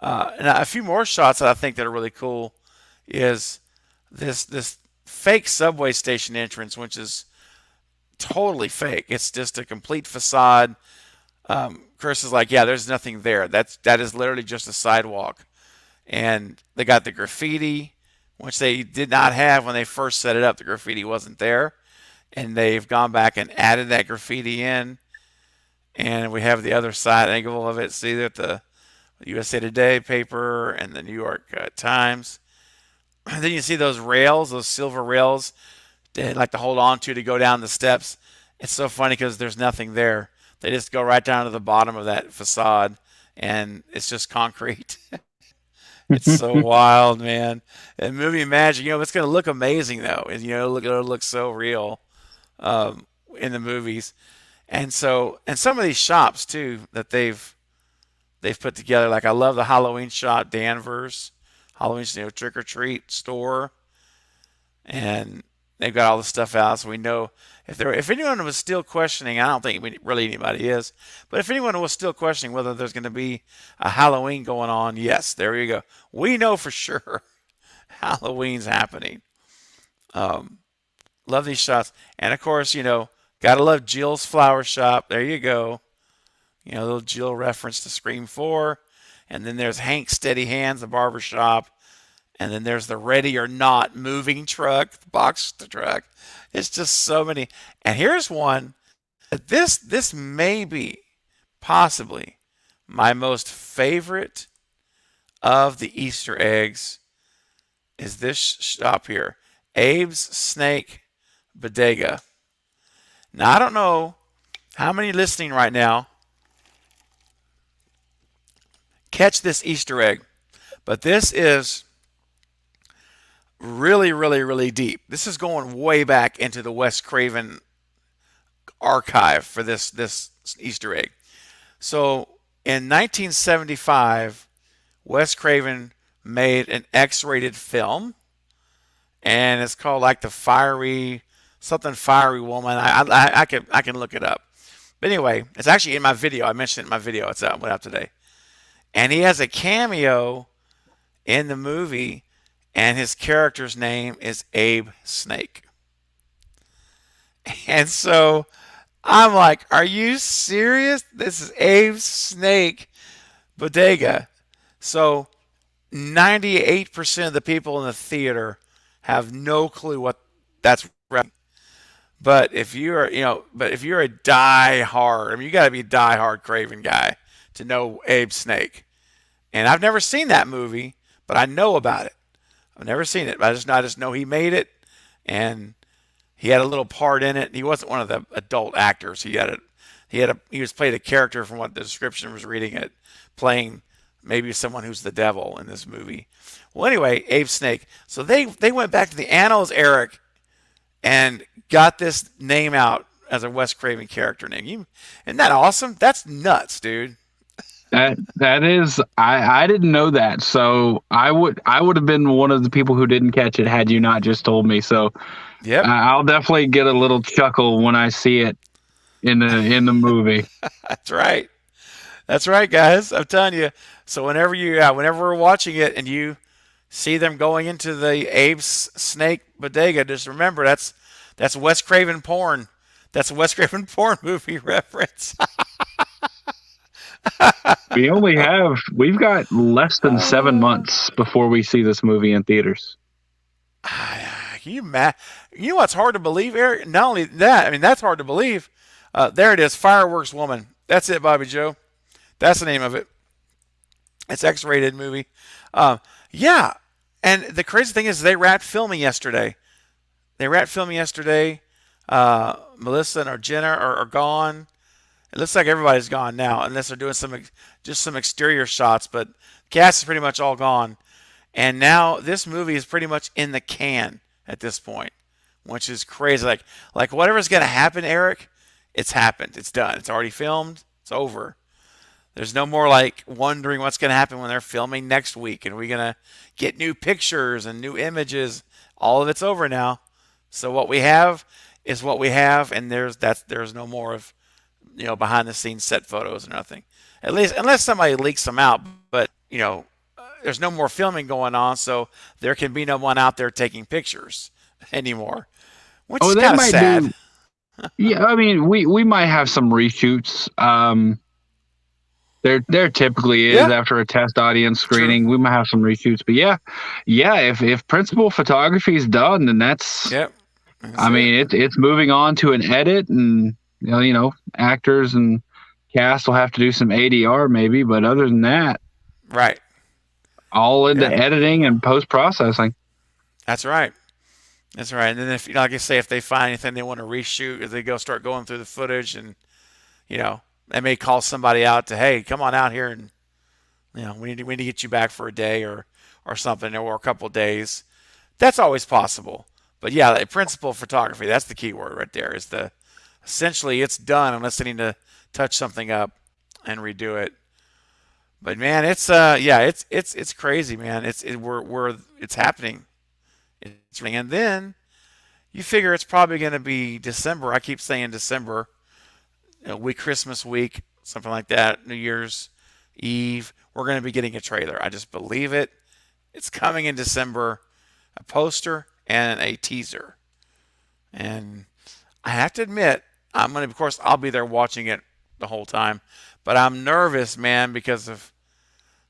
And a few more shots that I think that are really cool is this fake subway station entrance, which is totally fake. It's just a complete facade. Chris is like, yeah, there's nothing there. That is literally just a sidewalk. And they got the graffiti, which they did not have when they first set it up. The graffiti wasn't there. And they've gone back and added that graffiti in. And we have the other side angle of it. See that the USA Today paper and the New York Times. And then you see those rails, those silver rails they like to hold on to go down the steps. It's so funny because there's nothing there. They just go right down to the bottom of that facade, and it's just concrete. It's so wild, man. And movie magic, it's going to look amazing, though. It'll look so real in the movies. And some of these shops, too, that they've put together. Like, I love the Halloween shop, Danvers. Halloween, trick-or-treat store. And they've got all the stuff out, so we know if anyone was still questioning, I don't think really anybody is, but if anyone was still questioning whether there's going to be a Halloween going on, yes, there you go. We know for sure Halloween's happening. Love these shots. And, of course, gotta love Jill's Flower Shop. There you go. A little Jill reference to Scream 4. And then there's Hank Steady Hands, the barber shop. And then there's the Ready or Not moving truck, the box truck. It's just so many. And here's one. This may be possibly my most favorite of the Easter eggs is this shop here. Abe's Snake Bodega. Now, I don't know how many listening right now catch this Easter egg, but this is really, really, really deep. This is going way back into the Wes Craven archive for this Easter egg. So in 1975, Wes Craven made an X-rated film, and it's called like the Fiery Woman. I can look it up. But anyway, it's actually in my video. I mentioned it in my video. It's went out today. And he has a cameo in the movie, and his character's name is Abe Snake. And so I'm like, are you serious? This is Abe Snake Bodega. So 98% of the people in the theater have no clue what that's. But if you're a die-hard, you got to be a die-hard Craven guy to know Abe Snake. And I've never seen that movie, but I know about it. I've never seen it, but I just know he made it, and he had a little part in it. He wasn't one of the adult actors. He had he was played a character from what the description was reading it, playing maybe someone who's the devil in this movie. Well, anyway, Abe Snake. So they went back to the annals, Eric, and got this name out as a Wes Craven character name. Isn't that awesome? That's nuts, dude. That is, I didn't know that, so I would have been one of the people who didn't catch it had you not just told me. So, Yep. I'll definitely get a little chuckle when I see it in the movie. That's right. That's right, guys. I'm telling you. So whenever we're watching it and you see them going into the Abe's Snake Bodega, just remember that's Wes Craven porn. That's a Wes Craven porn movie reference. We've got less than 7 months before we see this movie in theaters. You know what's hard to believe, Eric? Not only that, I mean, that's hard to believe. There it is, Fireworks Woman. That's it, Bobby Joe. That's the name of it. It's X-rated movie. Yeah, and the crazy thing is they wrapped filming yesterday. Melissa and Jenna are gone. It looks like everybody's gone now, unless they're doing some exterior shots. But the cast is pretty much all gone, and now this movie is pretty much in the can at this point, which is crazy. Like whatever's gonna happen, Eric, it's happened. It's done. It's already filmed. It's over. There's no more like wondering what's gonna happen when they're filming next week, and we're gonna get new pictures and new images. All of it's over now. So what we have is what we have, and there's no more of behind the scenes set photos or nothing. At least unless somebody leaks them out, but there's no more filming going on, so there can be no one out there taking pictures anymore. Which is kind of sad. Yeah, I mean we might have some reshoots. There typically is after a test audience screening. True. We might have some reshoots, but yeah. If principal photography is done, then that's. Yep. I mean, it's moving on to an edit, and actors and cast will have to do some ADR maybe, but other than that, right, all into editing and post processing. That's right. And then if like I say, if they find anything they want to reshoot, if they start going through the footage, and they may call somebody out to, hey, come on out here, and we need to get you back for a day or something, or a couple of days. That's always possible. But yeah, principal photography, that's the key word right there. Is essentially it's done unless they need to touch something up and redo it. But man, it's crazy, man. It's happening. And then you figure it's probably going to be December. I keep saying December. Christmas week, something like that, New Year's Eve, we're going to be getting a trailer. I just believe it. It's coming in December, a poster and a teaser. And I have to admit, of course, I'll be there watching it the whole time, but I'm nervous, man, because of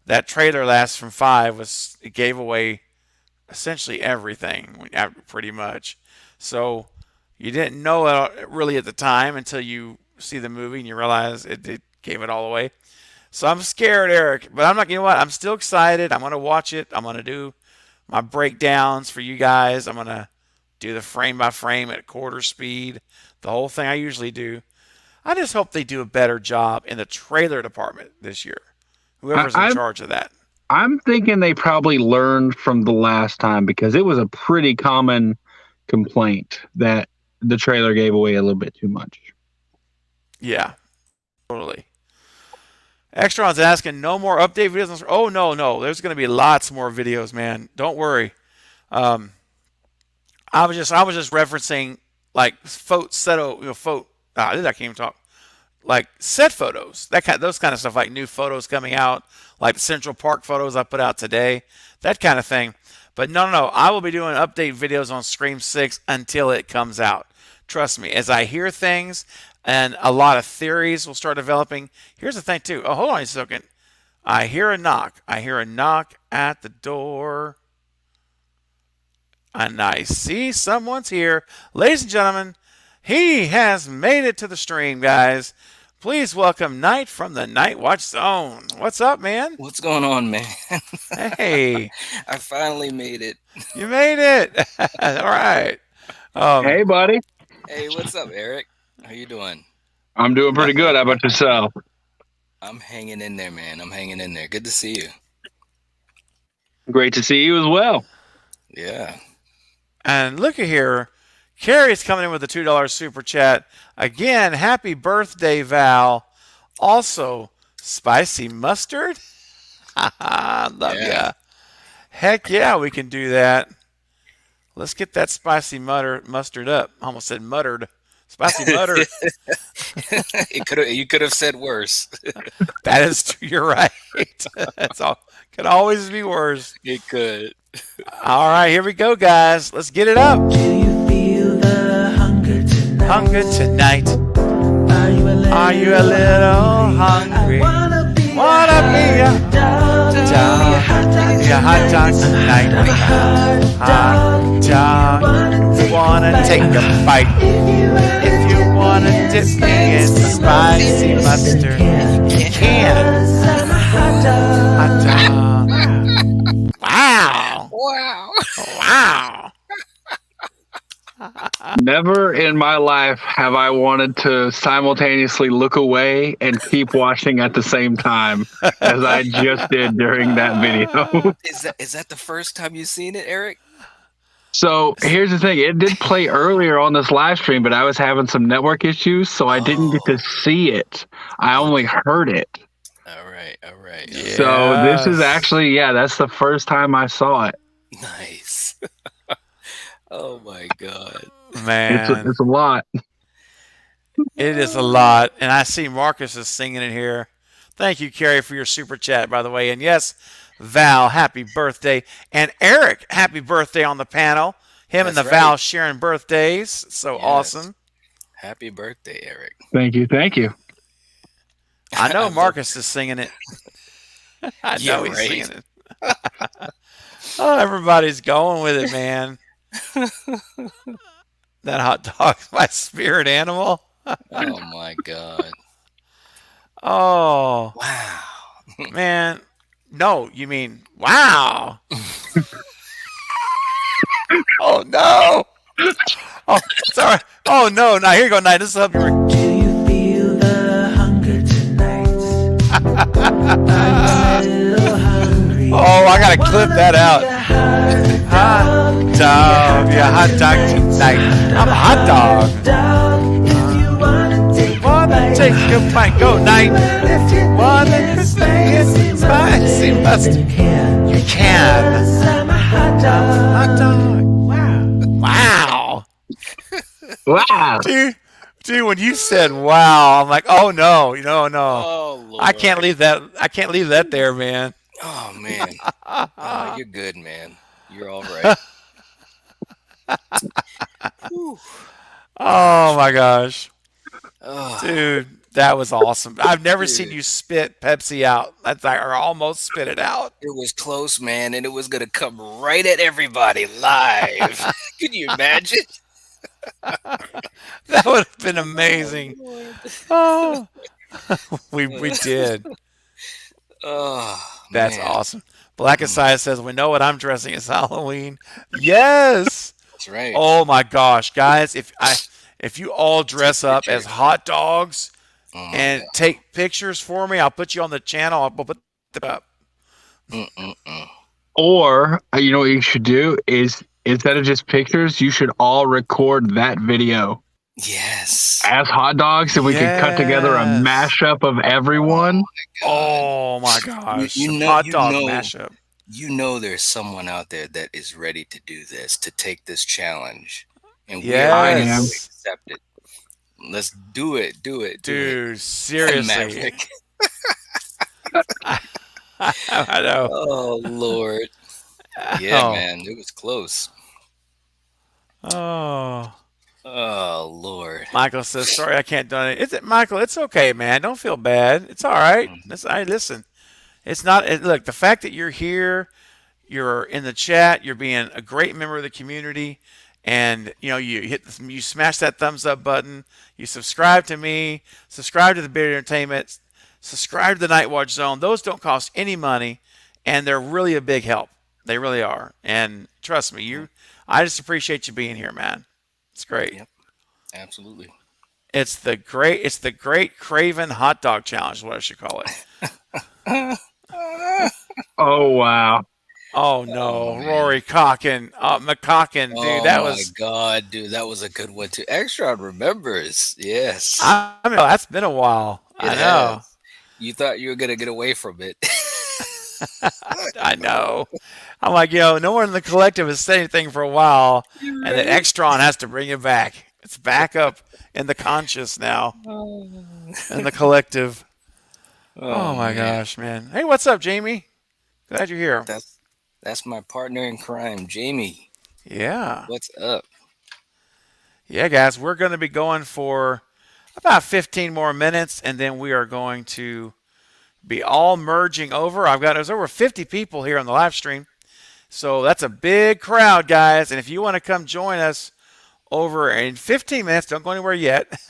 that trailer last from 5 it gave away essentially everything, pretty much. So you didn't know it really at the time until you see the movie and you realize it gave it all away. So I'm scared, Eric, but I'm not. You know what? I'm still excited. I'm gonna watch it. I'm gonna do my breakdowns for you guys. I'm gonna do the frame by frame at quarter speed, the whole thing I usually do. I just hope they do a better job in the trailer department this year. Whoever's in charge of that. I'm thinking they probably learned from the last time, because it was a pretty common complaint that the trailer gave away a little bit too much. Yeah, totally. Extron's asking, no more update videos. Oh, no. There's going to be lots more videos, man. Don't worry. I was just referencing like I can't even talk. Like set photos, those kind of stuff, like new photos coming out, like the Central Park photos I put out today, that kind of thing. But no. I will be doing update videos on Scream 6 until it comes out. Trust me, as I hear things and a lot of theories will start developing. Here's the thing, too. Oh, hold on a second. I hear a knock. At the door. And I see someone's here. Ladies and gentlemen, he has made it to the stream, guys. Please welcome Knight from the Night Watch Zone. What's up, man? What's going on, man? Hey. I finally made it. You made it. All right. Hey, buddy. Hey, what's up, Eric? How you doing? I'm doing pretty good. How about yourself? I'm hanging in there, man. I'm hanging in there. Good to see you. Great to see you as well. Yeah. And look at here. Carrie's coming in with a $2 super chat. Again, happy birthday, Val. Also, spicy mustard. Love ya. Heck yeah, we can do that. Let's get that spicy mustard up. Almost said muttered. Spicy muttered. You could have said worse. That is true. You're right. That's all. Could always be worse. It could. All right, here we go, guys. Let's get it up. Do you feel the hunger tonight? Hunger tonight. Are you a little hungry? Wanna be a dog? Be a hot dog tonight. Hot dog. Wanna take a bite? If you wanna dip me in spicy mustard, you can. Hot dog. Wow. Wow. Never in my life have I wanted to simultaneously look away and keep watching at the same time as I just did during that video. Is that the first time you've seen it, Eric? So here's the thing. It did play earlier on this live stream, but I was having some network issues, so I didn't get to see it. I only heard it. All right. Yes. So this is actually, that's the first time I saw it. Nice. Oh my God. Man. It's a lot. It is a lot. And I see Marcus is singing it here. Thank you, Carrie, for your super chat, by the way. And yes, Val, happy birthday. And Eric, happy birthday on the panel. Him and the Val sharing birthdays. So awesome. Happy birthday, Eric. Thank you. I know Marcus is singing it. I know he's singing it. Oh, everybody's going with it, man. That hot dog's my spirit animal. Oh my God. Oh. Wow. Man. No, you mean wow. Oh no. Oh, sorry. Oh no. Now here you go, Night. This will help you. Do you feel the hunger tonight? Are you a little hungry? Oh, I gotta clip that out. Hot dog. Yeah, hot dog tonight. I'm a hot dog. If you wanna take a bite, go Night. If you wanna spicy mustard, you can. I'm a hot dog. Hot dog. Wow. Wow. Dude, when you said wow, I'm like, oh no, no. Oh Lord. I can't leave that there, man. Oh man. Oh, you're good, man. You're all right. Oh my gosh. Oh, Dude, that was awesome. I've never seen you spit Pepsi out. Or almost spit it out. it was close, man, and it was gonna come right at everybody live. Can you imagine? That would have been amazing. Oh. we did. Oh, That's man. awesome. Black Aside says, we know what I'm dressing as Halloween. Yes. That's right. Oh my gosh, guys! If you all dress up as hot dogs and take pictures for me, I'll put you on the channel. I'll put it up. Or you know what you should do is instead of just pictures, you should all record that video Yes. as hot dogs, and we could cut together a mashup of everyone. Oh my gosh! You know- hot you dog know- mashup. You know there's someone out there that is ready to do this, to take this challenge. And we Yes. are ready to accept it. Let's do it. Do it. Dude, seriously. Maverick. I know. Oh Lord. Yeah, Oh. man. It was close. Oh. Oh Lord. Michael says, sorry, I can't do it. Is it, Michael? It's okay, man. Don't feel bad. It's all right. Listen, it's not. Look, the fact that you're here, you're in the chat, you're being a great member of the community, and you smash that thumbs up button. You subscribe to me, subscribe to the Beard Entertainment, subscribe to the Night Watch Zone. Those don't cost any money, and they're really a big help. They really are. And trust me, I just appreciate you being here, man. It's great. Yep. Absolutely. It's the Great Craven Hot Dog Challenge, is what I should call it. Oh wow. Oh no, man. Rory McCocken, dude, that was. Oh my god, dude, that was a good one too. Extron remembers. Yes. I mean, that's been a while. I It know. has. You thought you were gonna get away from it. I know. I'm like, no one in the collective has said anything for a while, and then Extron has to bring it back. It's back up in the conscious now, in the collective. Oh my gosh, man. Hey, what's up, Jamie? Glad you're here. That's my partner in crime, Jamie. Yeah. What's up? Yeah, guys, we're going to be going for about 15 more minutes, and then we are going to be all merging over. There's over 50 people here on the live stream, so that's a big crowd, guys. And if you want to come join us over in 15 minutes, don't go anywhere yet,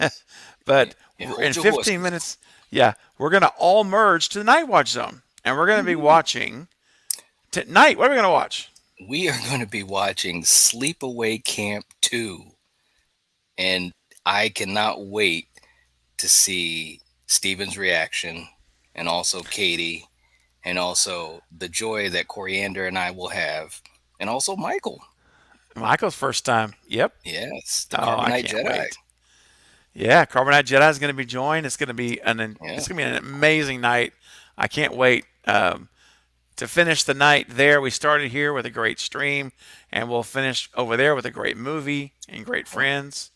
but in 15 minutes, we're going to all merge to the Night Watch Zone, and we're going to be watching tonight. What are we going to watch? We are going to be watching Sleepaway Camp 2, and I cannot wait to see Steven's reaction, and also Katie, and also the joy that Coriander and I will have, and also Michael's first time. Yep. Yes, the Carbonite Jedi. Wait. Yeah, Carbonite Jedi is going to be joined. It's going to be an amazing night. I can't wait to finish the night there. We started here with a great stream, and we'll finish over there with a great movie and great friends.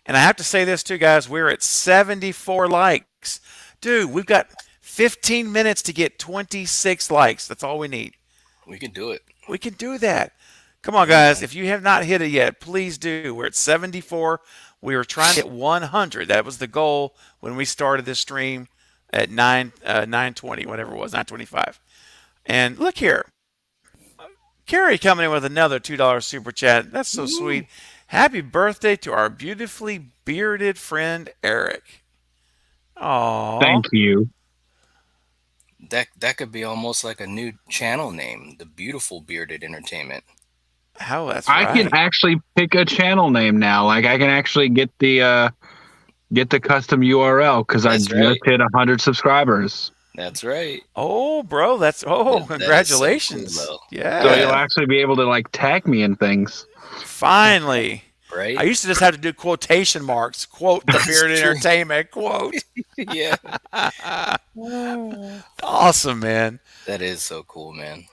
And I have to say this too, guys. We're at 74 likes. Dude, we've got 15 minutes to get 26 likes. That's all we need. We can do it. We can do that. Come on, guys. If you have not hit it yet, please do. We're at 74. We were trying to get 100. That was the goal when we started this stream at 9:20, whatever it was, 9:25. And look here. Carrie coming in with another $2 super chat. That's so sweet. Happy birthday to our beautifully bearded friend, Eric. Oh, Thank you. That could be almost like a new channel name, the Beautiful Bearded Entertainment. How that's right. I can actually pick a channel name now. Like I can actually get the custom URL because I just hit 100 subscribers. That's right. Oh, bro, congratulations. So cool, yeah. So you'll actually be able to like tag me in things. Finally. Right. I used to just have to do quotation marks. Quote the bearded entertainment. Quote. Yeah. Awesome, man. That is so cool, man.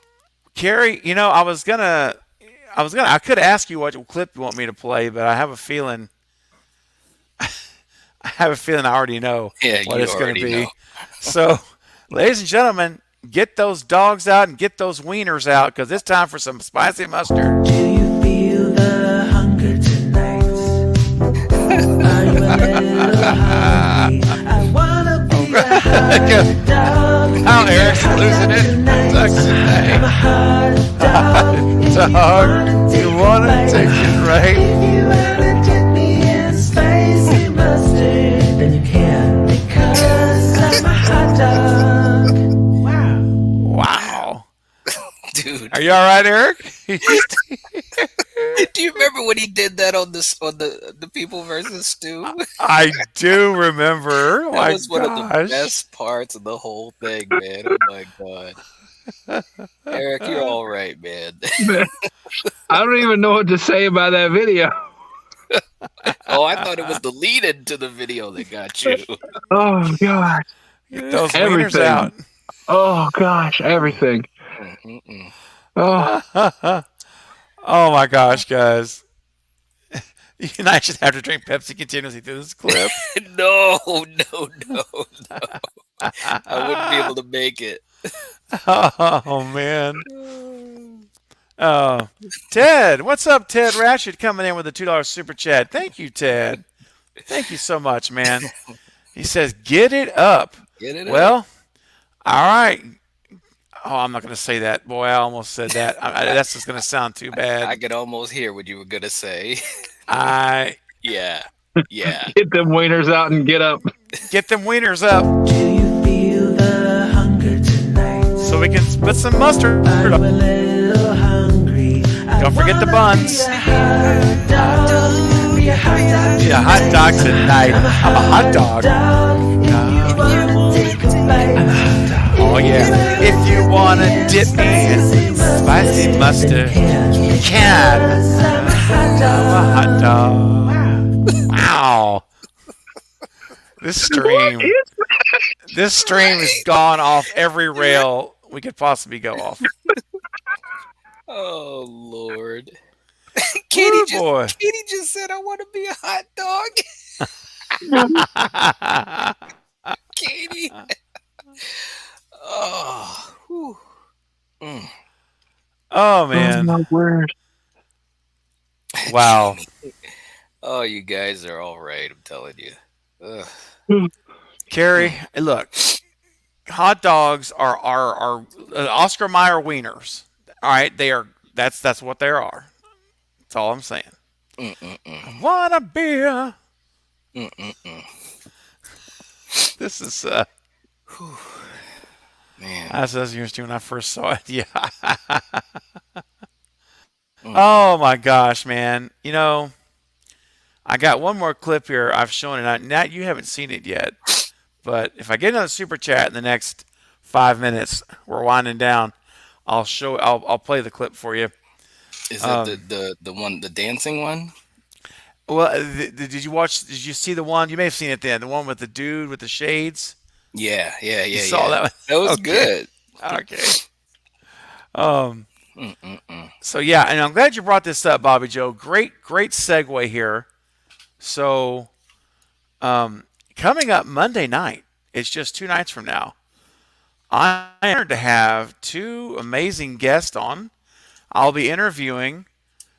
Carrie, I could ask you what clip you want me to play, but I have a feeling I already know what it's going to be. So, ladies and gentlemen, get those dogs out and get those wieners out because it's time for some spicy mustard. Do you feel the hunger tonight? Are you a little hungry? I wanna be a hot dog. Now Eric's losing it. I'm a hot dog. Dog, you wanna take it right? If you wanna dip me in spicy mustard, then you can because I'm a hot dog. Wow. Dude. Are you all right, Eric? Do you remember when he did that on the People versus Stu? I do remember. That was one of the best parts of the whole thing, man. Oh my god. Eric, you're all right, man. I don't even know what to say about that video. Oh, I thought it was the lead-in to the video that got you. Oh gosh. Get those wieners out. Oh gosh, everything. Oh. Oh my gosh, guys. You and I should have to drink Pepsi continuously through this clip. No. I wouldn't be able to make it. Oh, man. Oh, Ted. What's up, Ted Ratchet coming in with a $2 super chat. Thank you, Ted. Thank you so much, man. He says, get it up. Get it well, up. All right. Oh, I'm not going to say that. Boy, I almost said that. That's just going to sound too bad. I could almost hear what you were going to say. Yeah. Get them wieners out and get up. Get them wieners up. Do you feel the hunger tonight? So we can put some mustard I'm up. a little hungry. Don't forget the buns. be a hot dog. Yeah, hot dogs at night. I'm a hot dog. If you wanna take a bite. Oh yeah. If you wanna dip me in spicy mustard, you can. I'm a hot dog. Wow. This stream has gone off every rail we could possibly go off. Oh Lord. Ooh, boy. Katie just said I want to be a hot dog. Katie. Oh. Whew. Mm. Oh man. my word. Wow. Oh, you guys are all right. I'm telling you. Ugh. Carrie, look, hot dogs are Oscar Mayer wieners. All right, they are. That's what they are. That's all I'm saying. Mm-mm-mm. Want a beer? Mm-mm-mm. This is Man. as I was used to when I first saw it. Yeah. Oh my gosh, man. You know, I got one more clip here. I've shown it. Nat, you haven't seen it yet, but if I get another super chat in the next 5 minutes, we're winding down. I'll play the clip for you. Is it the one, the dancing one? Well, did you watch? Did you see the one? You may have seen it then. The one with the dude with the shades. Yeah. You saw that one? That was Okay. good. Okay. Mm-mm-mm. So yeah, and I'm glad you brought this up, Bobby Joe. Great segue here. So, coming up Monday night, it's just 2 nights from now. I'm honored to have 2 amazing guests on. I'll be interviewing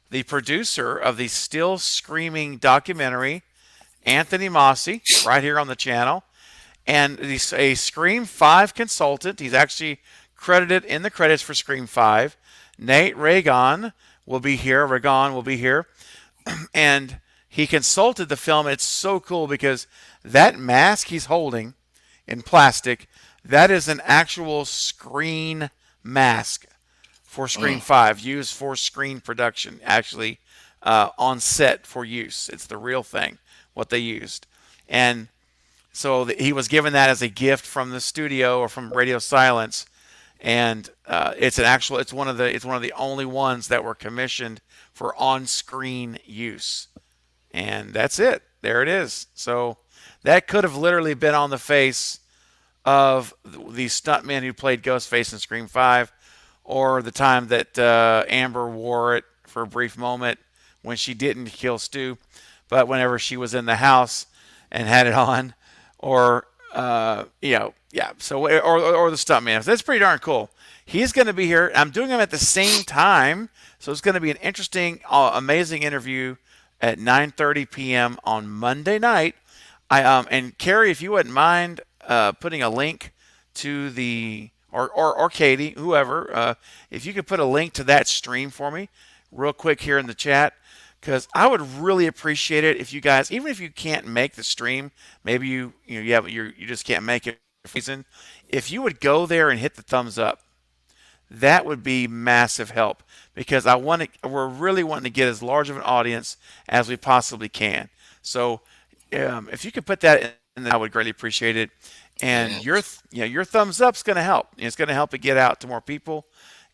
the producer of the Still Screaming documentary, Anthony Mossy, right here on the channel. And he's a Scream 5 consultant. He's actually credited in the credits for Scream 5. Nate Regan will be here. And he consulted the film. It's so cool because that mask he's holding in plastic, that is an actual screen mask for Scream 5, used for screen production, actually on set for use. It's the real thing, what they used. And so he was given that as a gift from the studio or from Radio Silence, and it's one of the only ones that were commissioned for on-screen use, and that's it. There it is. So that could have literally been on the face of the stuntman who played Ghostface in Scream 5, or the time that Amber wore it for a brief moment when she didn't kill Stu, but whenever she was in the house and had it on. Or So or the stuntman. That's pretty darn cool. He's going to be here. I'm doing them at the same time, so it's going to be an interesting, amazing interview at 9:30 p.m. on Monday night. And Carrie, if you wouldn't mind putting a link to the or Katie, whoever, if you could put a link to that stream for me, real quick here in the chat. Because I would really appreciate it if you guys, even if you can't make the stream, maybe you just can't make it for some reason, if you would go there and hit the thumbs up, that would be massive help. Because we're really wanting to get as large of an audience as we possibly can. So if you could put that in, I would greatly appreciate it. And your thumbs up's going to help. It's going to help it get out to more people,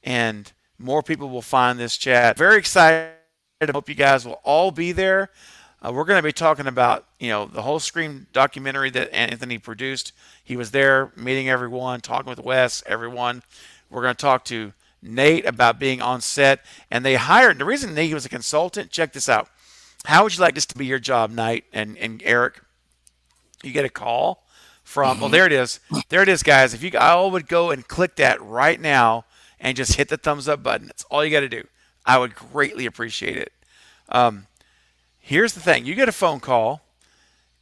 and more people will find this chat. Very excited. I hope you guys will all be there. We're going to be talking about, the whole Scream documentary that Anthony produced. He was there meeting everyone, talking with Wes, everyone. We're going to talk to Nate about being on set. And the reason Nate was a consultant, check this out. How would you like this to be your job, Nate and Eric? You get a call from, well, there it is. There it is, guys. If you all would go and click that right now and just hit the thumbs up button. That's all you got to do. I would greatly appreciate it. Here's the thing: you get a phone call,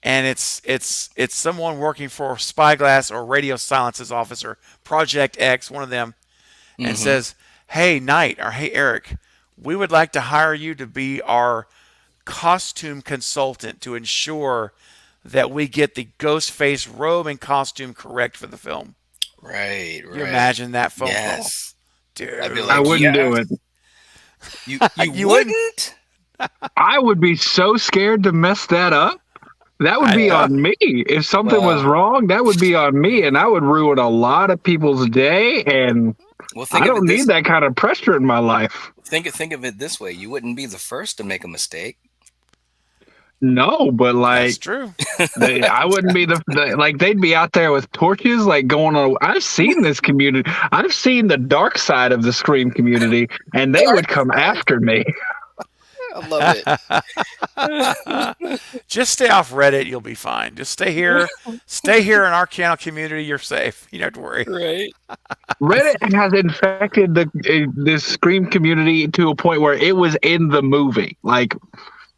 and it's someone working for Spyglass or Radio Silence's office or Project X, one of them, and says, "Hey, Knight, or hey, Eric, we would like to hire you to be our costume consultant to ensure that we get the Ghostface robe and costume correct for the film." Right. You imagine that phone call, Yes. dude? I'd be like, I wouldn't do it. You wouldn't? I would be so scared to mess that up. That would be on me. If something was wrong, that would be on me, and I would ruin a lot of people's day. And I don't need that kind of pressure in my life. Think of it this way: you wouldn't be the first to make a mistake. No, but That's true. I wouldn't be like they'd be out there with torches, like going on. I've seen this community. I've seen the dark side of the Scream community, and they would come after me. I love it. Just stay off Reddit. You'll be fine. Just stay here. Stay here in our channel community. You're safe. You don't have to worry. Right. Reddit has infected this Scream community to a point where it was in the movie. Like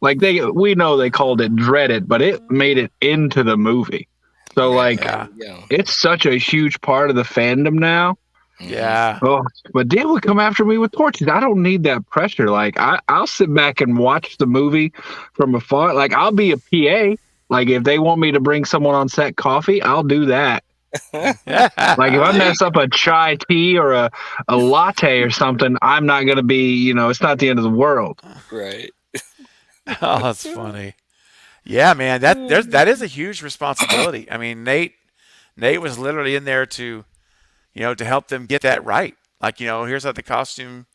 we know they called it Dreaded, but it made it into the movie. So it's such a huge part of the fandom now. Yeah. Oh, but they would come after me with torches. I don't need that pressure. Like I'll sit back and watch the movie from afar. Like I'll be a PA. Like if they want me to bring someone on set coffee, I'll do that. Like if I mess up a chai tea or a latte or something, I'm not gonna be. It's not the end of the world. Right. Oh, that's funny. Yeah, man. That is a huge responsibility. I mean, Nate was literally in there to help them get that right. Like, here's how the costume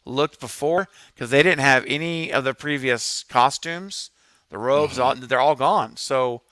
looked before, because they didn't have any of the previous costumes, the robes, they're all gone. So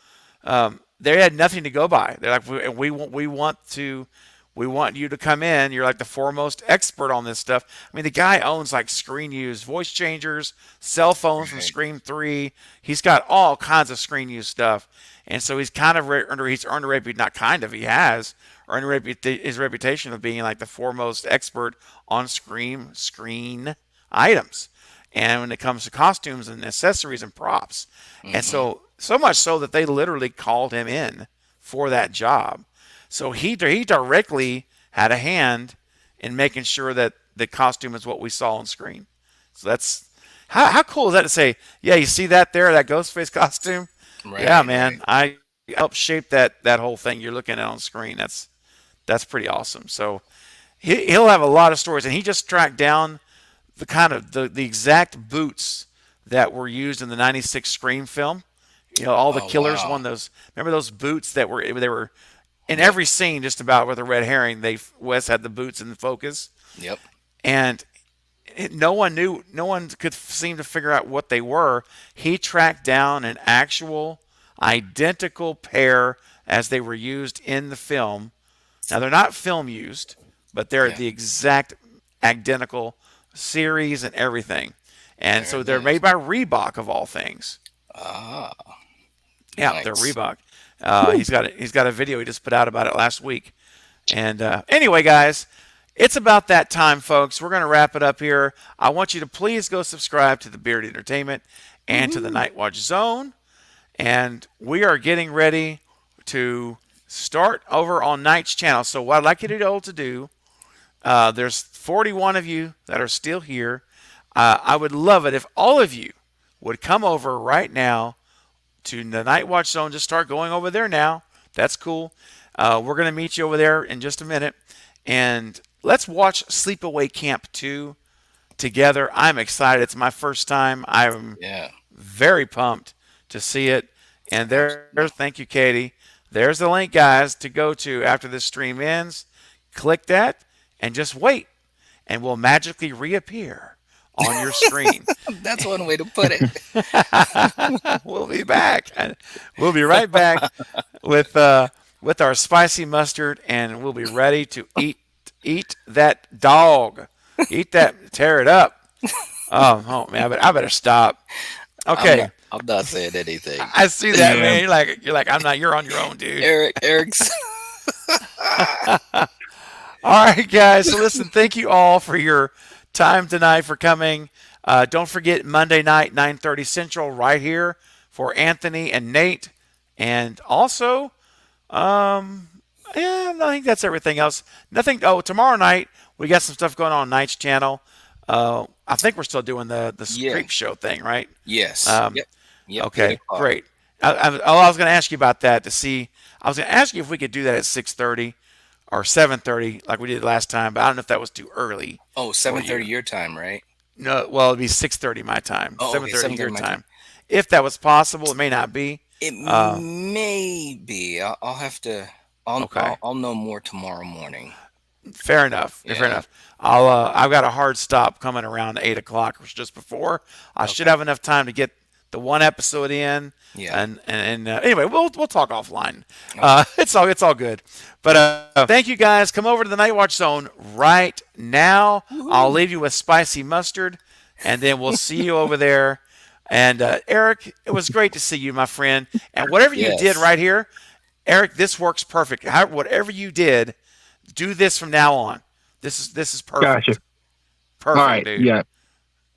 they had nothing to go by. They're like, we want you to come in. You're like the foremost expert on this stuff. I mean, the guy owns like screen use voice changers, cell phones from Scream 3. He's got all kinds of screen use stuff. And so he's kind of he's earned a reputation, not kind of, he has earned his reputation of being like the foremost expert on screen items. And when it comes to costumes and accessories and props. And so much so that they literally called him in for that job. So he directly had a hand in making sure that the costume is what we saw on screen. So that's how cool is that to say, yeah, you see that there, that Ghostface costume? Right, yeah, man. Right. I helped shape that whole thing you're looking at on screen. That's pretty awesome. So he'll have a lot of stories, and he just tracked down the exact boots that were used in the '96 Scream film. All the killers won those. Remember those boots that were in every scene, just about with a red herring. Wes had the boots in the focus. Yep. And no one could seem to figure out what they were. He tracked down an actual identical pair as they were used in the film. Now they're not film used, but they're the exact identical series and everything. And so they're made by Reebok of all things. Ah. Yeah, nice. They're Reebok. He's got a video he just put out about it last week. And anyway, guys, it's about that time, folks. We're going to wrap it up here. I want you to please go subscribe to the Beard Entertainment and to the Night Watch Zone. And we are getting ready to start over on Night's channel. So what I'd like you to do, there's 41 of you that are still here. I would love it if all of you would come over right now to the Night Watch Zone. Just start going over there now. That's cool. We're going to meet you over there in just a minute. And let's watch Sleepaway Camp 2 together. I'm excited. It's my first time. I'm very pumped to see it. And thank you, Katie. There's the link, guys, to go to after this stream ends. Click that and just wait. And we'll magically reappear on your screen. That's one way to put it. We'll be back. We'll be right back with our spicy mustard, and we'll be ready to eat that dog. Tear it up. Oh man, I better stop. Okay. I'm not saying anything. I see that, man. You're like, I'm not. You're on your own, dude. Eric's. All right, guys. So listen, thank you all for your time tonight, for coming. Don't forget Monday night, 9:30 Central, right here for Anthony and Nate. And also, I think that's everything else. Nothing. Oh, tomorrow night we got some stuff going on Night's channel. I think we're still doing the creep show thing, right? Yes. Yep. Okay, great. I was going to ask you about that to see. I was going to ask you if we could do that at 6:30 or 7:30 like we did last time, but I don't know if that was too early. Oh, 7:30 your time, right? No, well, it'd be 6:30 my time, Oh, okay, 7:30 your 7:30 my time. time. If that was possible, it may not be. It may be. I'll have to. Okay. I'll know more tomorrow morning. Fair enough. Yeah. Fair enough. I've got a hard stop coming around 8:00, which is just before. I should have enough time to get the one episode in. Yeah. And anyway, we'll talk offline. It's all good. But thank you guys. Come over to the Night Watch Zone right now. Woo-hoo. I'll leave you with spicy mustard, and then we'll see you over there. And Eric, it was great to see you, my friend. And whatever you did right here, Eric, this works perfect. Whatever you did, do this from now on. This is perfect. Gotcha. Perfect, All right. dude. Yeah.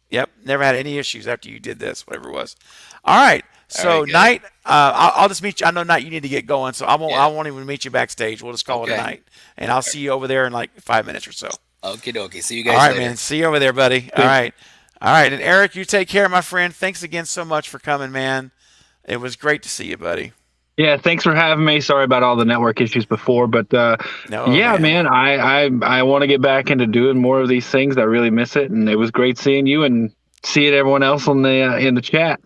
Yep. Never had any issues after you did this, whatever it was. All right. So, All right, Knight, I'll just meet you. I know, Knight, you need to get going, so I won't even meet you backstage. We'll just call it a night. And I'll see you over there in like 5 minutes or so. Okie dokie. See you guys All right, later. man. See you over there, buddy. All right. All right. And Eric, you take care, my friend. Thanks again so much for coming, man. It was great to see you, buddy. Yeah, thanks for having me. Sorry about all the network issues before, but man, I want to get back into doing more of these things. I really miss it, and it was great seeing you and seeing everyone else on the in the chat.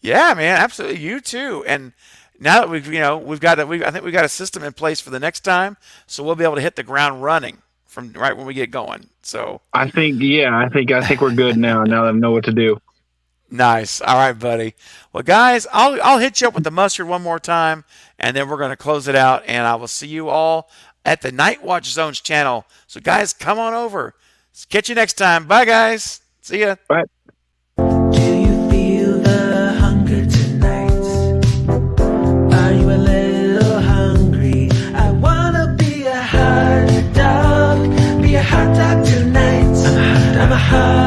Yeah, man, absolutely. You too. And now that I think we've got a system in place for the next time, so we'll be able to hit the ground running from right when we get going. So I think we're good now. Now that I know what to do. Nice. All right, buddy. Well, guys, I'll hit you up with the mustard one more time, and then we're going to close it out, and I will see you all at the Night Watch Zones channel. So, guys, come on over. Catch you next time. Bye, guys. See ya. Bye. Do you feel the hunger tonight? Are you a little hungry? I wanna be a hot dog tonight. I'm a hot